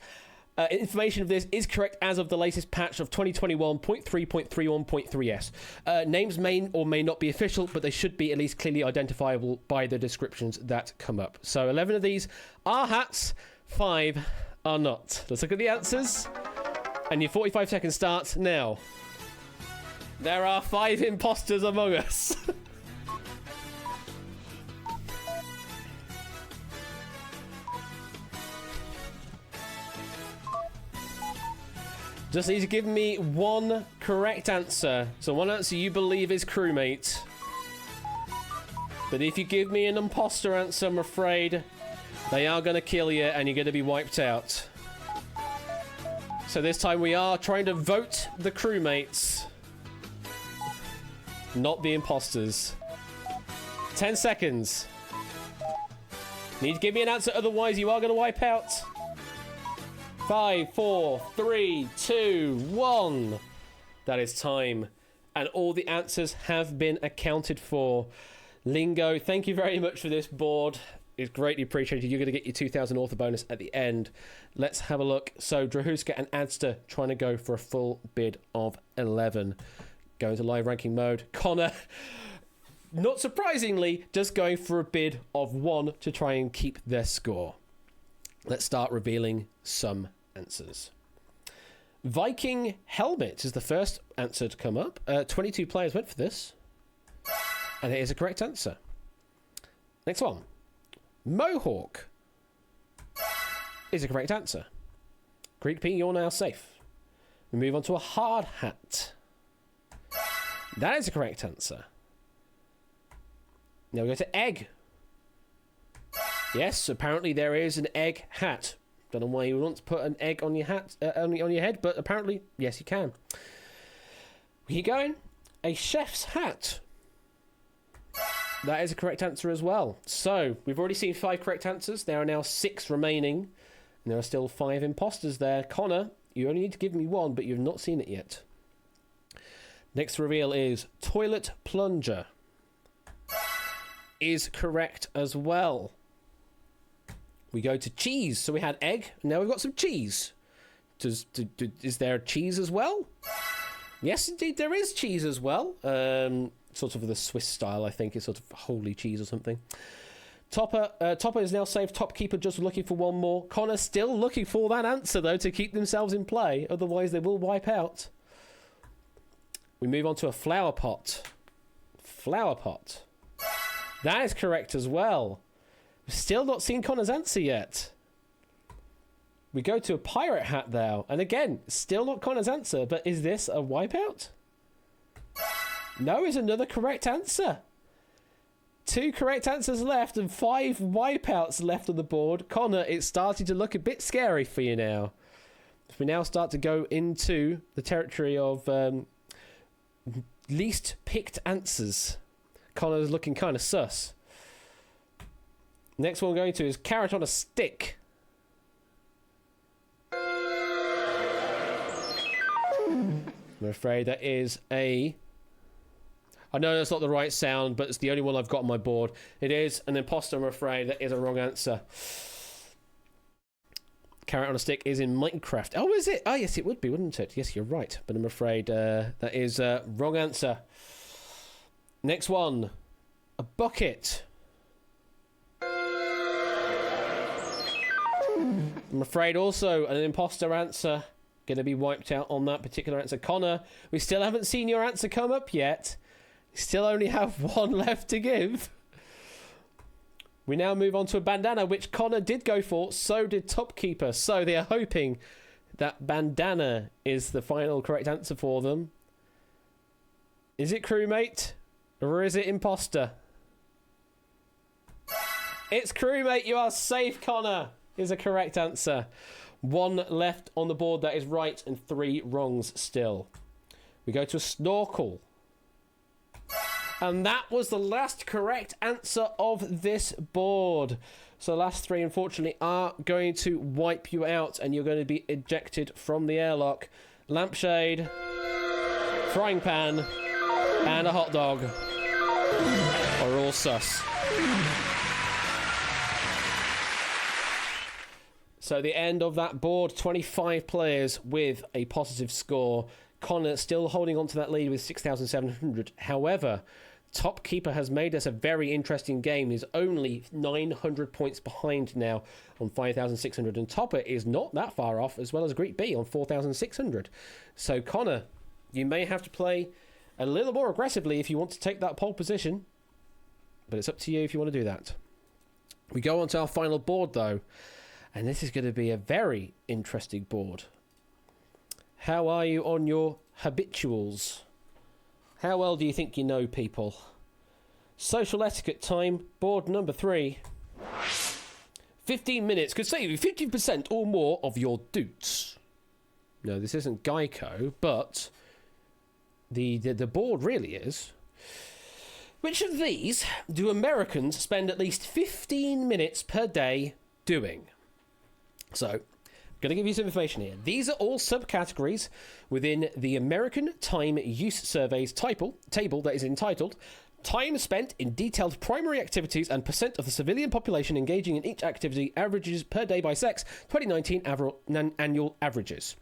Information of this is correct as of the latest patch of 2021.3.31.3s. Names may or may not be official, but they should be at least clearly identifiable by the descriptions that come up. So 11 of these are hats, 5 are not. Let's look at the answers. And your 45 seconds starts now. There are 5 imposters among us. Just need to give me one correct answer. So one answer you believe is crewmate. But if you give me an imposter answer, I'm afraid they are going to kill you and you're going to be wiped out. So this time we are trying to vote the crewmates, not the imposters. 10 seconds. Need to give me an answer, otherwise you are going to wipe out. 5, 4, 3, 2, 1. That is time. And all the answers have been accounted for. Lingo, thank you very much for this board. It's greatly appreciated. You're going to get your 2,000 author bonus at the end. Let's have a look. So, Drahuska and Adster trying to go for a full bid of 11. Going to live ranking mode. Connor, not surprisingly, just going for a bid of 1 to try and keep their score. Let's start revealing some answers. Viking Helmet is the first answer to come up. 22 players went for this. And it is a correct answer. Next one. Mohawk is a correct answer. Greek P, you're now safe. We move on to a hard hat. That is a correct answer. Now we go to egg. Yes, apparently there is an egg hat. Don't know why you would want to put an egg on your hat, on your head, but apparently, yes, you can. We keep going. A chef's hat. That is a correct answer as well. So, we've already seen 5 correct answers. There are now 6 remaining. And there are still 5 imposters there. Connor, you only need to give me 1, but you've not seen it yet. Next reveal is toilet plunger. Is correct as well. We go to cheese. So we had egg, and now we've got some cheese. Is there cheese as well? Yes, indeed, there is cheese as well. Sort of the Swiss style, I think. It's sort of holy cheese or something. Topper is now safe. Top keeper just looking for one more. Connor still looking for that answer, though, to keep themselves in play. Otherwise, they will wipe out. We move on to a flower pot. Flower pot. That is correct as well. We've still not seen Connor's answer yet. We go to a pirate hat now. And again, still not Connor's answer. But is this a wipeout? No is another correct answer. 2 correct answers left and 5 wipeouts left on the board. Connor, it's starting to look a bit scary for you now. We now start to go into the territory of least picked answers. Connor's looking kind of sus. Next one we're going to is carrot on a stick. I'm afraid that is a... I know that's not the right sound, but it's the only one I've got on my board. It is an imposter, I'm afraid. That is a wrong answer. Carrot on a stick is in Minecraft. Oh, is it? Oh, yes, it would be, wouldn't it? Yes, you're right. But I'm afraid that is a wrong answer. Next one. A bucket. I'm afraid also an imposter answer. Going to be wiped out on that particular answer. Connor, we still haven't seen your answer come up yet. You still only have one left to give. We now move on to a bandana, which Connor did go for. So did Topkeeper. So they are hoping that bandana is the final correct answer for them. Is it crewmate? Or is it imposter? It's crewmate. You are safe, Connor. Is a correct answer. 1 left on the board that is right and 3 wrongs still. We go to a snorkel. And that was the last correct answer of this board. So the last 3, unfortunately, are going to wipe you out and you're going to be ejected from the airlock. Lampshade, frying pan, and a hot dog are all sus. So the end of that board, 25 players with a positive score. Connor still holding on to that lead with 6,700. However, Topkeeper has made us a very interesting game. He's only 900 points behind now on 5,600. And Topper is not that far off, as well as Greek B on 4,600. So Connor, you may have to play a little more aggressively if you want to take that pole position. But it's up to you if you want to do that. We go on to our final board, though. And this is going to be a very interesting board. How are you on your habituals? How well do you think you know people? Social etiquette time, board number 3. 15 minutes could save you 50% or more of your doots. No, this isn't Geico, but the board really is. Which of these do Americans spend at least 15 minutes per day doing? So, I'm going to give you some information here. These are all subcategories within the American Time Use Survey's table that is entitled Time Spent in Detailed Primary Activities and Percent of the Civilian Population Engaging in Each Activity Averages per Day by Sex 2019 Annual Averages.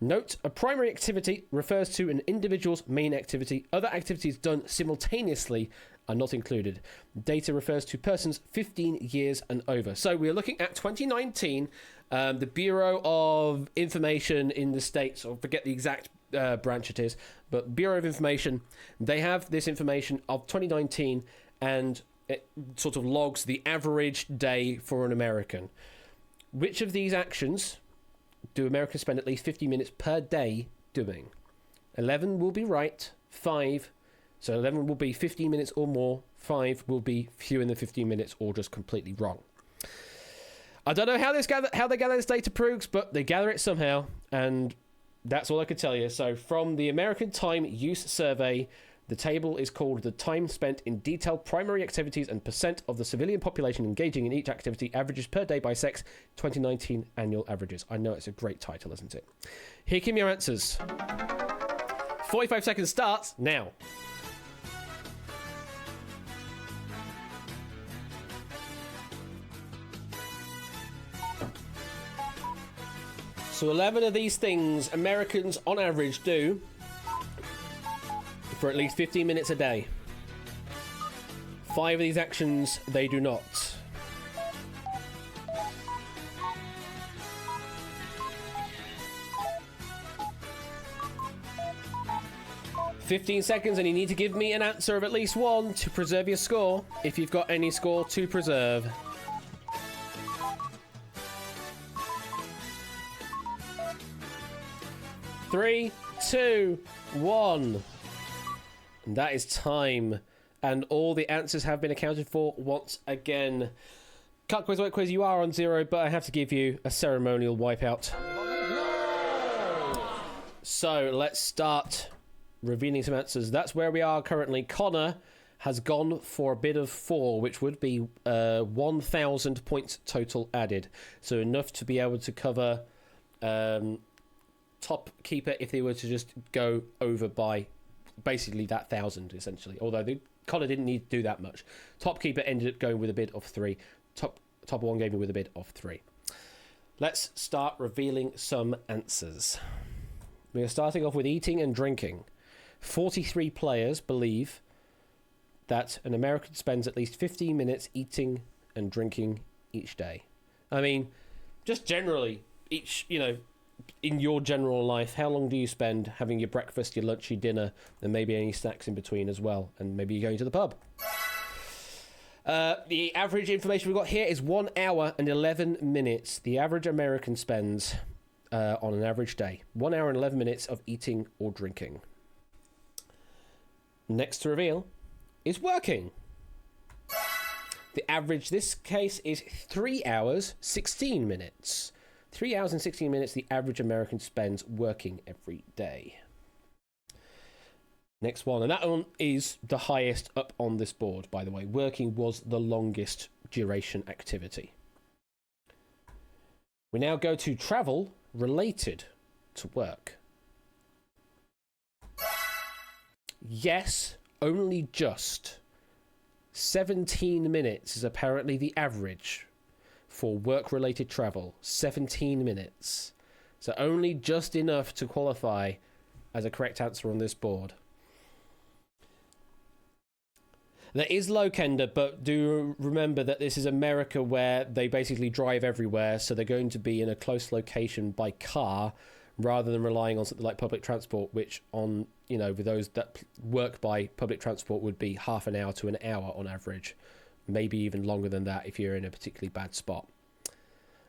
Note, a primary activity refers to an individual's main activity. Other activities done simultaneously are not included. Data refers to persons 15 years and over. So we're looking at 2019. The Bureau of Information in the States, or forget the exact branch it is, but Bureau of Information, they have this information of 2019 and it sort of logs the average day for an American. Which of these actions do Americans spend at least 50 minutes per day doing? 11 will be right, 5. So 11 will be 15 minutes or more, 5 will be fewer than 15 minutes or just completely wrong. I don't know how they gather this data, Proogs, but they gather it somehow, and that's all I could tell you. So from the American Time Use Survey, the table is called the Time Spent in Detailed Primary Activities and Percent of the Civilian Population Engaging in Each Activity Averages per Day by Sex 2019 Annual Averages. I know it's a great title, isn't it? Here come your answers. 45 seconds starts now. So 11 of these things Americans on average do for at least 15 minutes a day. 5 of these actions they do not. "15 seconds, and you need to give me an answer of at least one to preserve your score, if you've got any score to preserve." Three, two, one. And that is time. And all the answers have been accounted for once again. Cut quiz, wait quiz, you are on 0, but I have to give you a ceremonial wipeout. So let's start revealing some answers. That's where we are currently. Connor has gone for a bid of 4, which would be 1,000 points total added. So enough to be able to cover top keeper if they were to just go over by basically that 1,000, essentially. Although Connor didn't need to do that much. Top keeper ended up going with a bid of 3. Top one gaming with a bid of 3. Let's start revealing some answers. We are starting off with eating and drinking. 43 players believe that an American spends at least 15 minutes eating and drinking each day. I mean, just generally, in your general life, how long do you spend having your breakfast, your lunch, your dinner, and maybe any snacks in between as well? And maybe you're going to the pub. The average information we've got here is 1 hour and 11 minutes. The average American spends on an average day. 1 hour and 11 minutes of eating or drinking. Next to reveal is working. The average this case is 3 hours, 16 minutes. 3 hours and 16 minutes the average American spends working every day. Next one, and that one is the highest up on this board, by the way. Working was the longest duration activity. We now go to travel related to work. Yes, only just. 17 minutes is apparently the average for work-related travel. 17 minutes. So only just enough to qualify as a correct answer on this board. There is Lokender, but do remember that this is America, where they basically drive everywhere, so they're going to be in a close location by car rather than relying on something like public transport, which on, with those that work by public transport would be half an hour to an hour on average. Maybe even longer than that if you're in a particularly bad spot.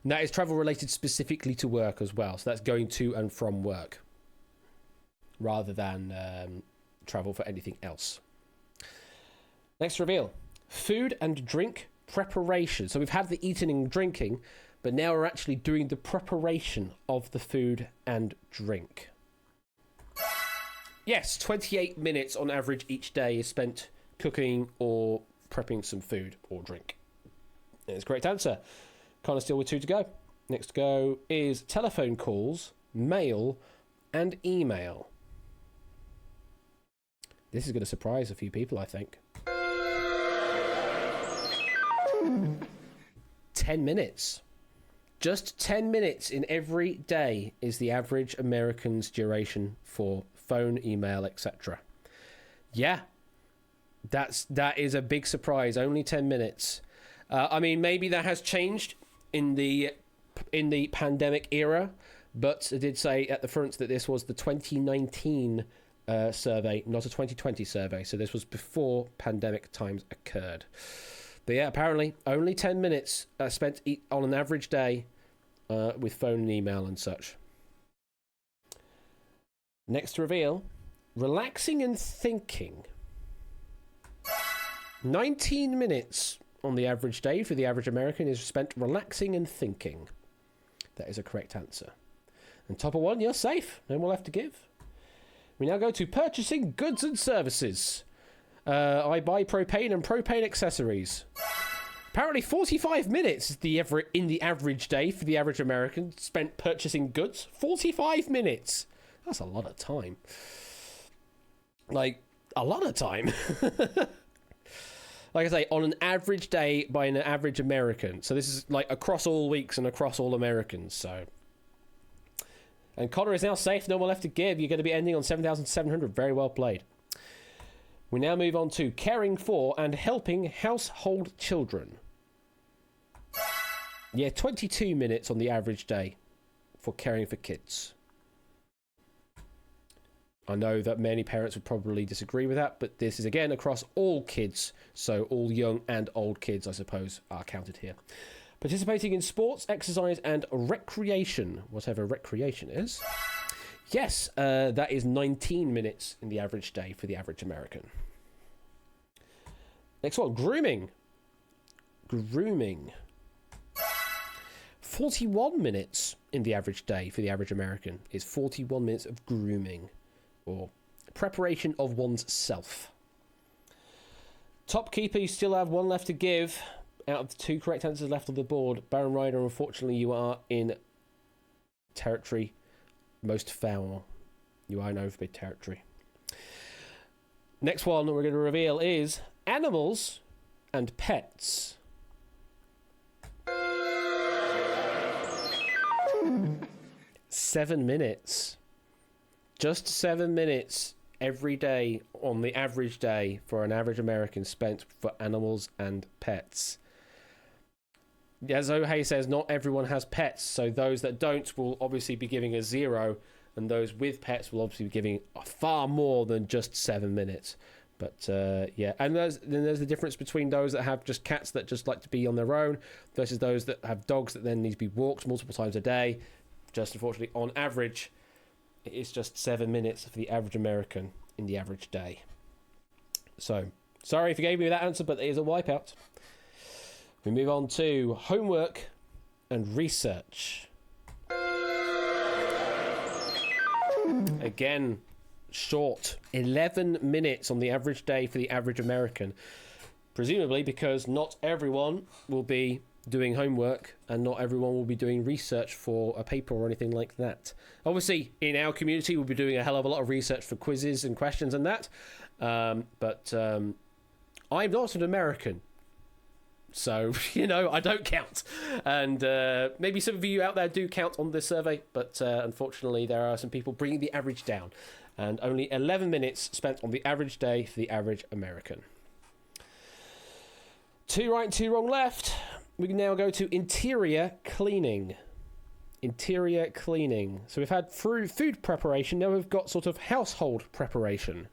And that is travel related specifically to work as well. So that's going to and from work rather than travel for anything else. Next reveal. Food and drink preparation. So we've had the eating and drinking, but now we're actually doing the preparation of the food and drink. Yes, 28 minutes on average each day is spent cooking or prepping some food or drink. That's a correct answer. Connor's still with 2 to go. Next to go is telephone calls, mail, and email. This is going to surprise a few people, I think. 10 minutes. Just 10 minutes in every day is the average American's duration for phone, email, etc. Yeah, that is a big surprise. Only 10 minutes. I mean, maybe that has changed in the pandemic era, but it did say at the front that this was the 2019 survey, not a 2020 survey. So this was before pandemic times occurred. But yeah, apparently only 10 minutes spent on an average day with phone and email and such. Next reveal, relaxing and thinking. 19 minutes on the average day for the average American is spent relaxing and thinking. That is a correct answer. And top of one, you're safe. No more left to give. We now go to purchasing goods and services. I buy propane and propane accessories. Apparently 45 minutes is in the average day for the average American spent purchasing goods. 45 minutes. That's a lot of time. Like, a lot of time. Like I say, on an average day by an average American. So this is like across all weeks and across all Americans. So And Connor is now safe. No more left to give. You're going to be ending on 7,700. Very well played. We now move on to caring for and helping household children. Yeah, 22 minutes on the average day for caring for kids. I know that many parents would probably disagree with that, but this is again across all kids. So all young and old kids, I suppose, are counted here. Participating in sports, exercise and recreation, whatever recreation is. Yes, that is 19 minutes in the average day for the average American. Next one, grooming. Grooming. 41 minutes in the average day for the average American is 41 minutes of grooming or preparation of one's self. Top keeper, you still have one left to give. Out of the 2 correct answers left on the board, Baron Ryder, unfortunately, you are in territory most foul. You are in overbid territory. Next one we're going to reveal is animals and pets. Seven minutes. Just 7 minutes every day on the average day for an average American spent for animals and pets. As Ohei says, not everyone has pets, so those that don't will obviously be giving a 0, and those with pets will obviously be giving far more than just 7 minutes. But yeah, and there's the difference between those that have just cats that just like to be on their own versus those that have dogs that then need to be walked multiple times a day. Just unfortunately, on average, it is just 7 minutes for the average American in the average day. So, sorry if you gave me that answer, but it is a wipeout. We move on to homework and research. Again, short. 11 minutes on the average day for the average American. Presumably because not everyone will be doing homework and not everyone will be doing research for a paper or anything like that. Obviously, in our community, we'll be doing a hell of a lot of research for quizzes and questions and that. But I'm not an American. So, I don't count. And maybe some of you out there do count on this survey, but unfortunately there are some people bringing the average down. And only 11 minutes spent on the average day for the average American. 2 right and 2 wrong left. We can now go to interior cleaning. Interior cleaning. So we've had food preparation, now we've got sort of household preparation.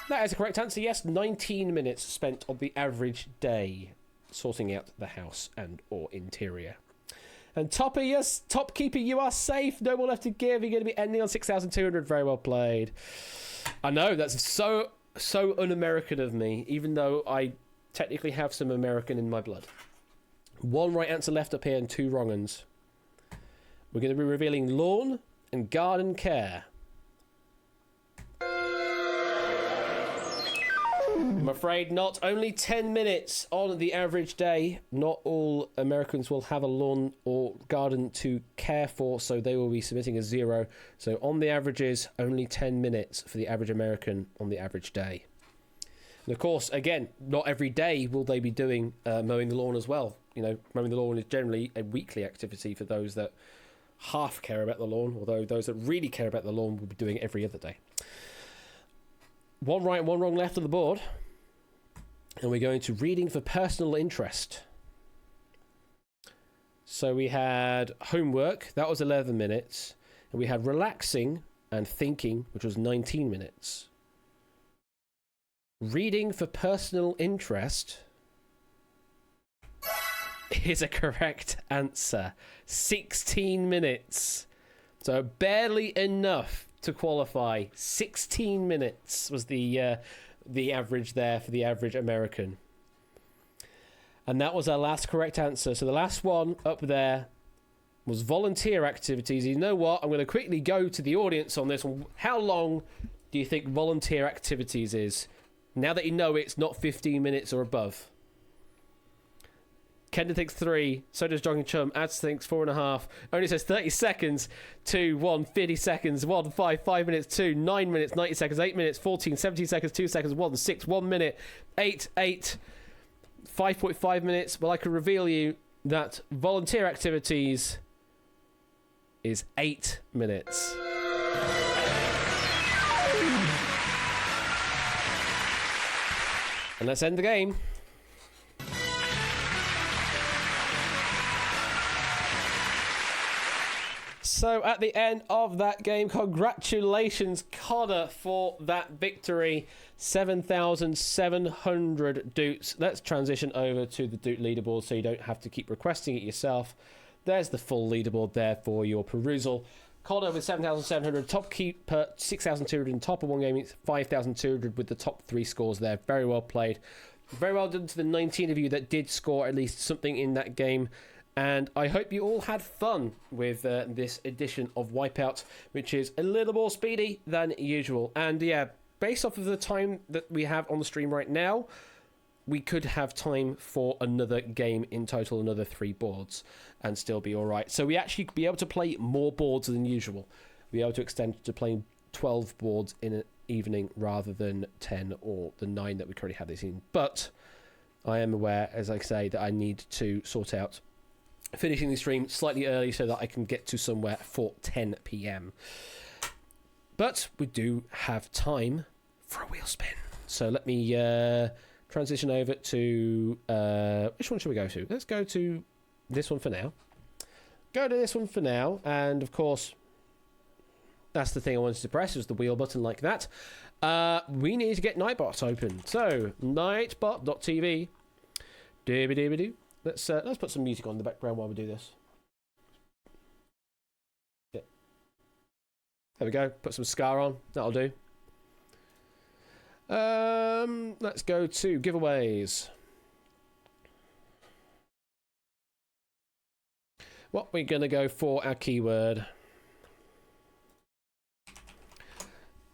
That is the correct answer, yes. 19 minutes spent on the average day sorting out the house and or interior. And top keeper, you are safe. No more left to give. You're going to be ending on 6,200. Very well played. I know, that's so un-American of me, even though I technically have some American in my blood. 1 right answer left up here and 2 wrong uns. We're going to be revealing lawn and garden care. I'm afraid not. Only 10 minutes on the average day. Not all Americans will have a lawn or garden to care for, so they will be submitting a 0. So on the averages, only 10 minutes for the average American on the average day. And of course, again, not every day will they be doing mowing the lawn as well. Mowing the lawn is generally a weekly activity for those that half care about the lawn, although those that really care about the lawn will be doing it every other day. 1 right and 1 wrong left on the board. And we're going to reading for personal interest. So we had homework, that was 11 minutes. And we had relaxing and thinking, which was 19 minutes. Reading for personal interest is a correct answer. 16 minutes. So barely enough to qualify. 16 minutes was the average there for the average American. And that was our last correct answer. So the last one up there was volunteer activities. You know what? I'm going to quickly go to the audience on this one. How long do you think volunteer activities is? Now that you know it's not 15 minutes or above. Kendra thinks 3. So does Jogging Chum. Ads thinks 4.5. Only says 30 seconds. 2, 1, 50 seconds. 1, 5 minutes. 2, 9 minutes, 90 seconds. 8 minutes, 14, 17 seconds. 2 seconds. 1, 6, 1 minute. 8, 5.5 minutes. Well, I can reveal you that volunteer activities is 8 minutes. And let's end the game. So at the end of that game, congratulations, Connor, for that victory. 7,700 doots. Let's transition over to the doot leaderboard so you don't have to keep requesting it yourself. There's the full leaderboard there for your perusal. Connor with 7,700, top keeper 6,200, and top of one gaming 5,200 with the top 3 scores there. Very well played. Very well done to the 19 of you that did score at least something in that game. And I hope you all had fun with this edition of Wipeout, which is a little more speedy than usual. And yeah, based off of the time that we have on the stream right now, we could have time for another game in total, another 3 boards, and still be all right. So we actually be able to play more boards than usual. Be able to extend to playing 12 boards in an evening rather than 10 or the 9 that we currently have this evening. But I am aware, as I say, that I need to sort out finishing the stream slightly early so that I can get to somewhere for 10 p.m. But we do have time for a wheel spin. So let me transition over to... which one should we go to? Let's go to this one for now. Go to this one for now. And, of course, that's the thing I wanted to press, was the wheel button like that. We need to get Nightbot open. So, nightbot.tv. Dooby-dooby-doo. Let's put some music on in the background while we do this. Yeah. There we go. Put some ska on. That'll do. Let's go to giveaways. What we're gonna go for our keyword.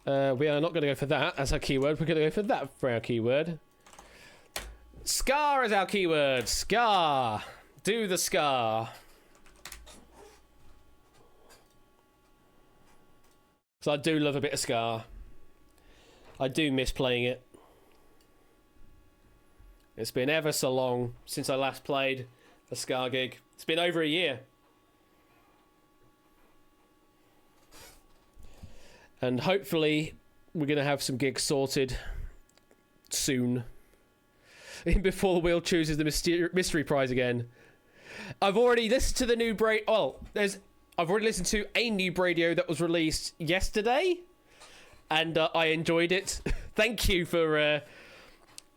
We are not gonna go for that as our keyword. We're gonna go for that for our keyword. Scar is our keyword. Scar. Do the scar. So I do love a bit of Scar. I do miss playing it. It's been ever so long since I last played a Scar gig. It's been over a year. And hopefully we're going to have some gigs sorted soon. Before the wheel chooses the mystery prize again. I've already listened to the new I've already listened to a new Bradio that was released yesterday, and I enjoyed it. Thank you for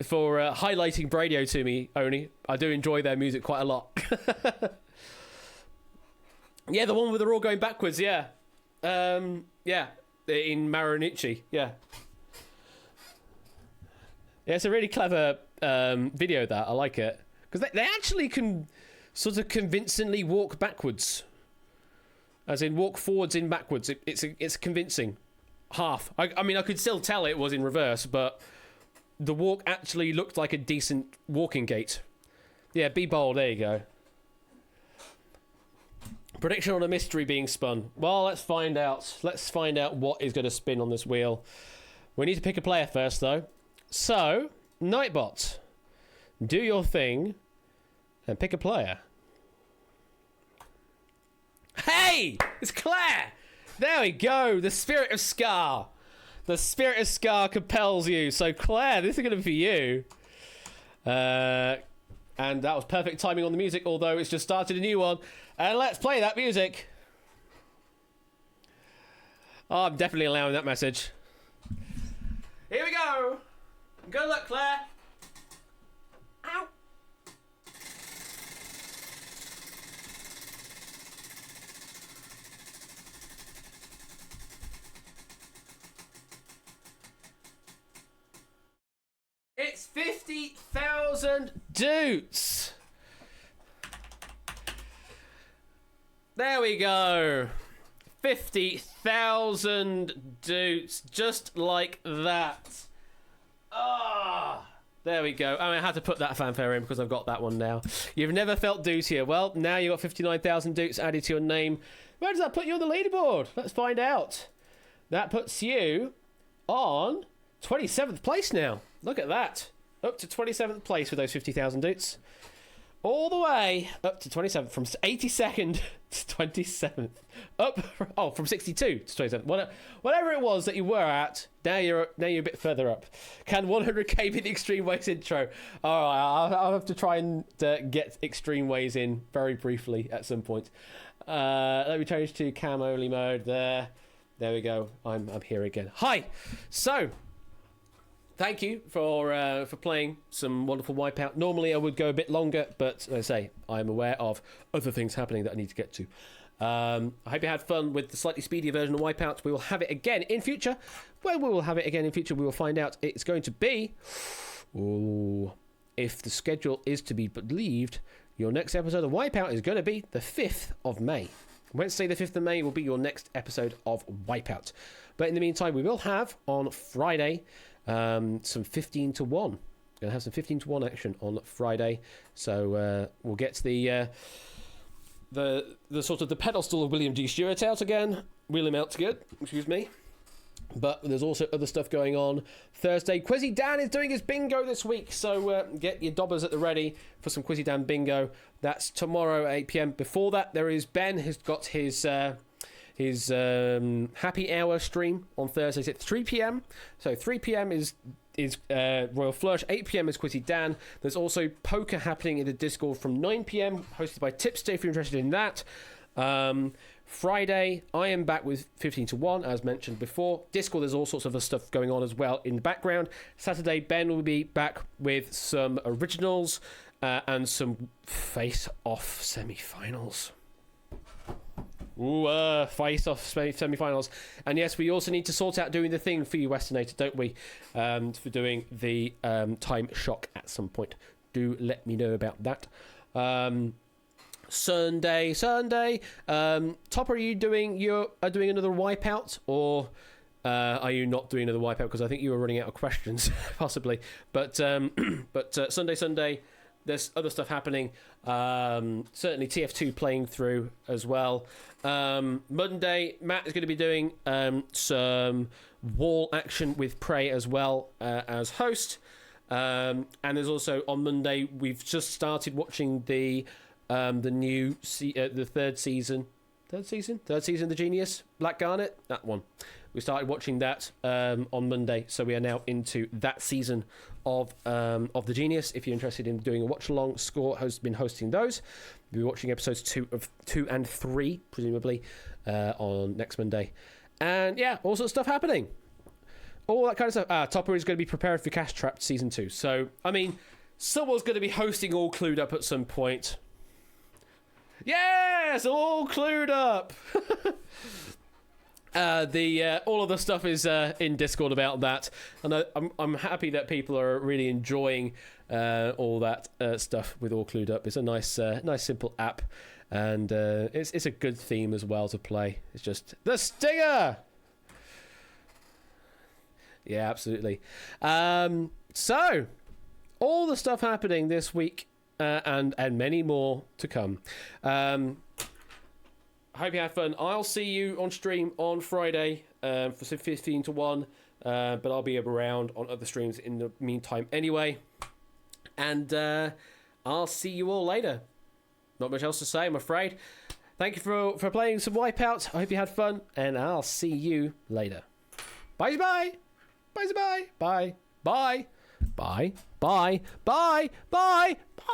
highlighting Bradio to me, Oni. I do enjoy their music quite a lot. Yeah, the one where they're all going backwards. Yeah, yeah, in Maronichi. Yeah, it's a really clever video. That I like it because they actually can sort of convincingly walk backwards. As in, walk forwards in backwards. It's convincing. Half. I mean, I could still tell it was in reverse, but the walk actually looked like a decent walking gait. Yeah, be bold. There you go. Prediction on a mystery being spun. Well, let's find out. Let's find out what is going to spin on this wheel. We need to pick a player first, though. So, Nightbot, do your thing and pick a player. Hey! It's Claire! There we go! The spirit of Scar! The spirit of Scar compels you. So, Claire, this is going to be for you. And that was perfect timing on the music, although it's just started a new one. And let's play that music. Oh, I'm definitely allowing that message. Here we go! Good luck, Claire! Ow! It's 50,000 doots. There we go. 50,000 doots. Just like that. Ah. There we go. I mean, I had to put that fanfare in because I've got that one now. You've never felt dootier. Well, now you've got 59,000 doots added to your name. Where does that put you on the leaderboard? Let's find out. That puts you on 27th place now. Look at that. Up to 27th place with those 50,000 doots. all the way up to 27th, from 82nd to 27th. From 62 to 27th. Whatever it was that you were at, now you're a bit further up. Can 100k be the Extreme Ways intro? All right, I'll have to try and get Extreme Ways in very briefly at some point. Let me change to cam only mode there. There we go. I'm here again. Hi. So, thank you for playing some wonderful Wipeout. Normally I would go a bit longer, but as I say, I'm aware of other things happening that I need to get to. I hope you had fun with the slightly speedier version of Wipeout. We will have it again in future. When we will have it again in future, we will find out. It's going to be... Ooh, if the schedule is to be believed, your next episode of Wipeout is going to be the 5th of May. Wednesday the 5th of May will be your next episode of Wipeout. But in the meantime, we will have on Friday some 15 to 1. Going to have some 15 to 1 action on Friday. So we'll get the sort of the pedestal of William D. Stewart out again. William Eltgood, excuse me. But there's also other stuff going on. Thursday, Quizzy Dan is doing his bingo this week, so get your dobbers at the ready for some Quizzy Dan bingo. That's tomorrow at 8 p.m. Before that, there is Ben who's got his happy hour stream on Thursdays at 3 p.m. So 3 p.m. is Royal Flush. 8 p.m. is Quizzy Dan. There's also poker happening in the Discord from 9 p.m. hosted by Tipster if you're interested in that. Friday, I am back with 15 to 1, as mentioned before. Discord, there's all sorts of other stuff going on as well in the background. Saturday, Ben will be back with some originals and some face-off semi-finals. Ooh, face-off semi-finals. And yes, we also need to sort out doing the thing for you, Westernator, don't we? For doing the time shock at some point. Do let me know about that. Sunday. Topper, are you doing another Wipeout, or are you not doing another Wipeout? Because I think you were running out of questions, possibly. But Sunday, there's other stuff happening. Certainly TF2 playing through as well. Monday, Matt is going to be doing some wall action with Prey as well as host. And there's also on Monday, we've just started watching the new the third season of The Genius, Black Garnet, that one. We started watching that on Monday, so we are now into that season of The Genius. If you're interested in doing a watch along, Score has been hosting those. We'll be watching episodes 2 and 3 presumably on next Monday, and yeah, all sorts of stuff happening, all that kind of stuff. Topper is going to be prepared for Cash Trapped season 2, so I mean, someone's going to be hosting All Clued Up at some point. Yes, All Clued Up. All of the stuff is in Discord about that, and I'm happy that people are really enjoying all that stuff with All Clued Up. It's a nice simple app, and it's a good theme as well to play. It's just the stinger. Yeah, absolutely. So all the stuff happening this week. And many more to come. I hope you have fun. I'll see you on stream on Friday for 15 to 1, but I'll be around on other streams in the meantime anyway. And I'll see you all later. Not much else to say, I'm afraid. Thank you for playing some Wipeout. I hope you had fun, and I'll see you later. Bye-bye. Bye-bye. Bye. Bye. Bye. Bye. Bye. Bye.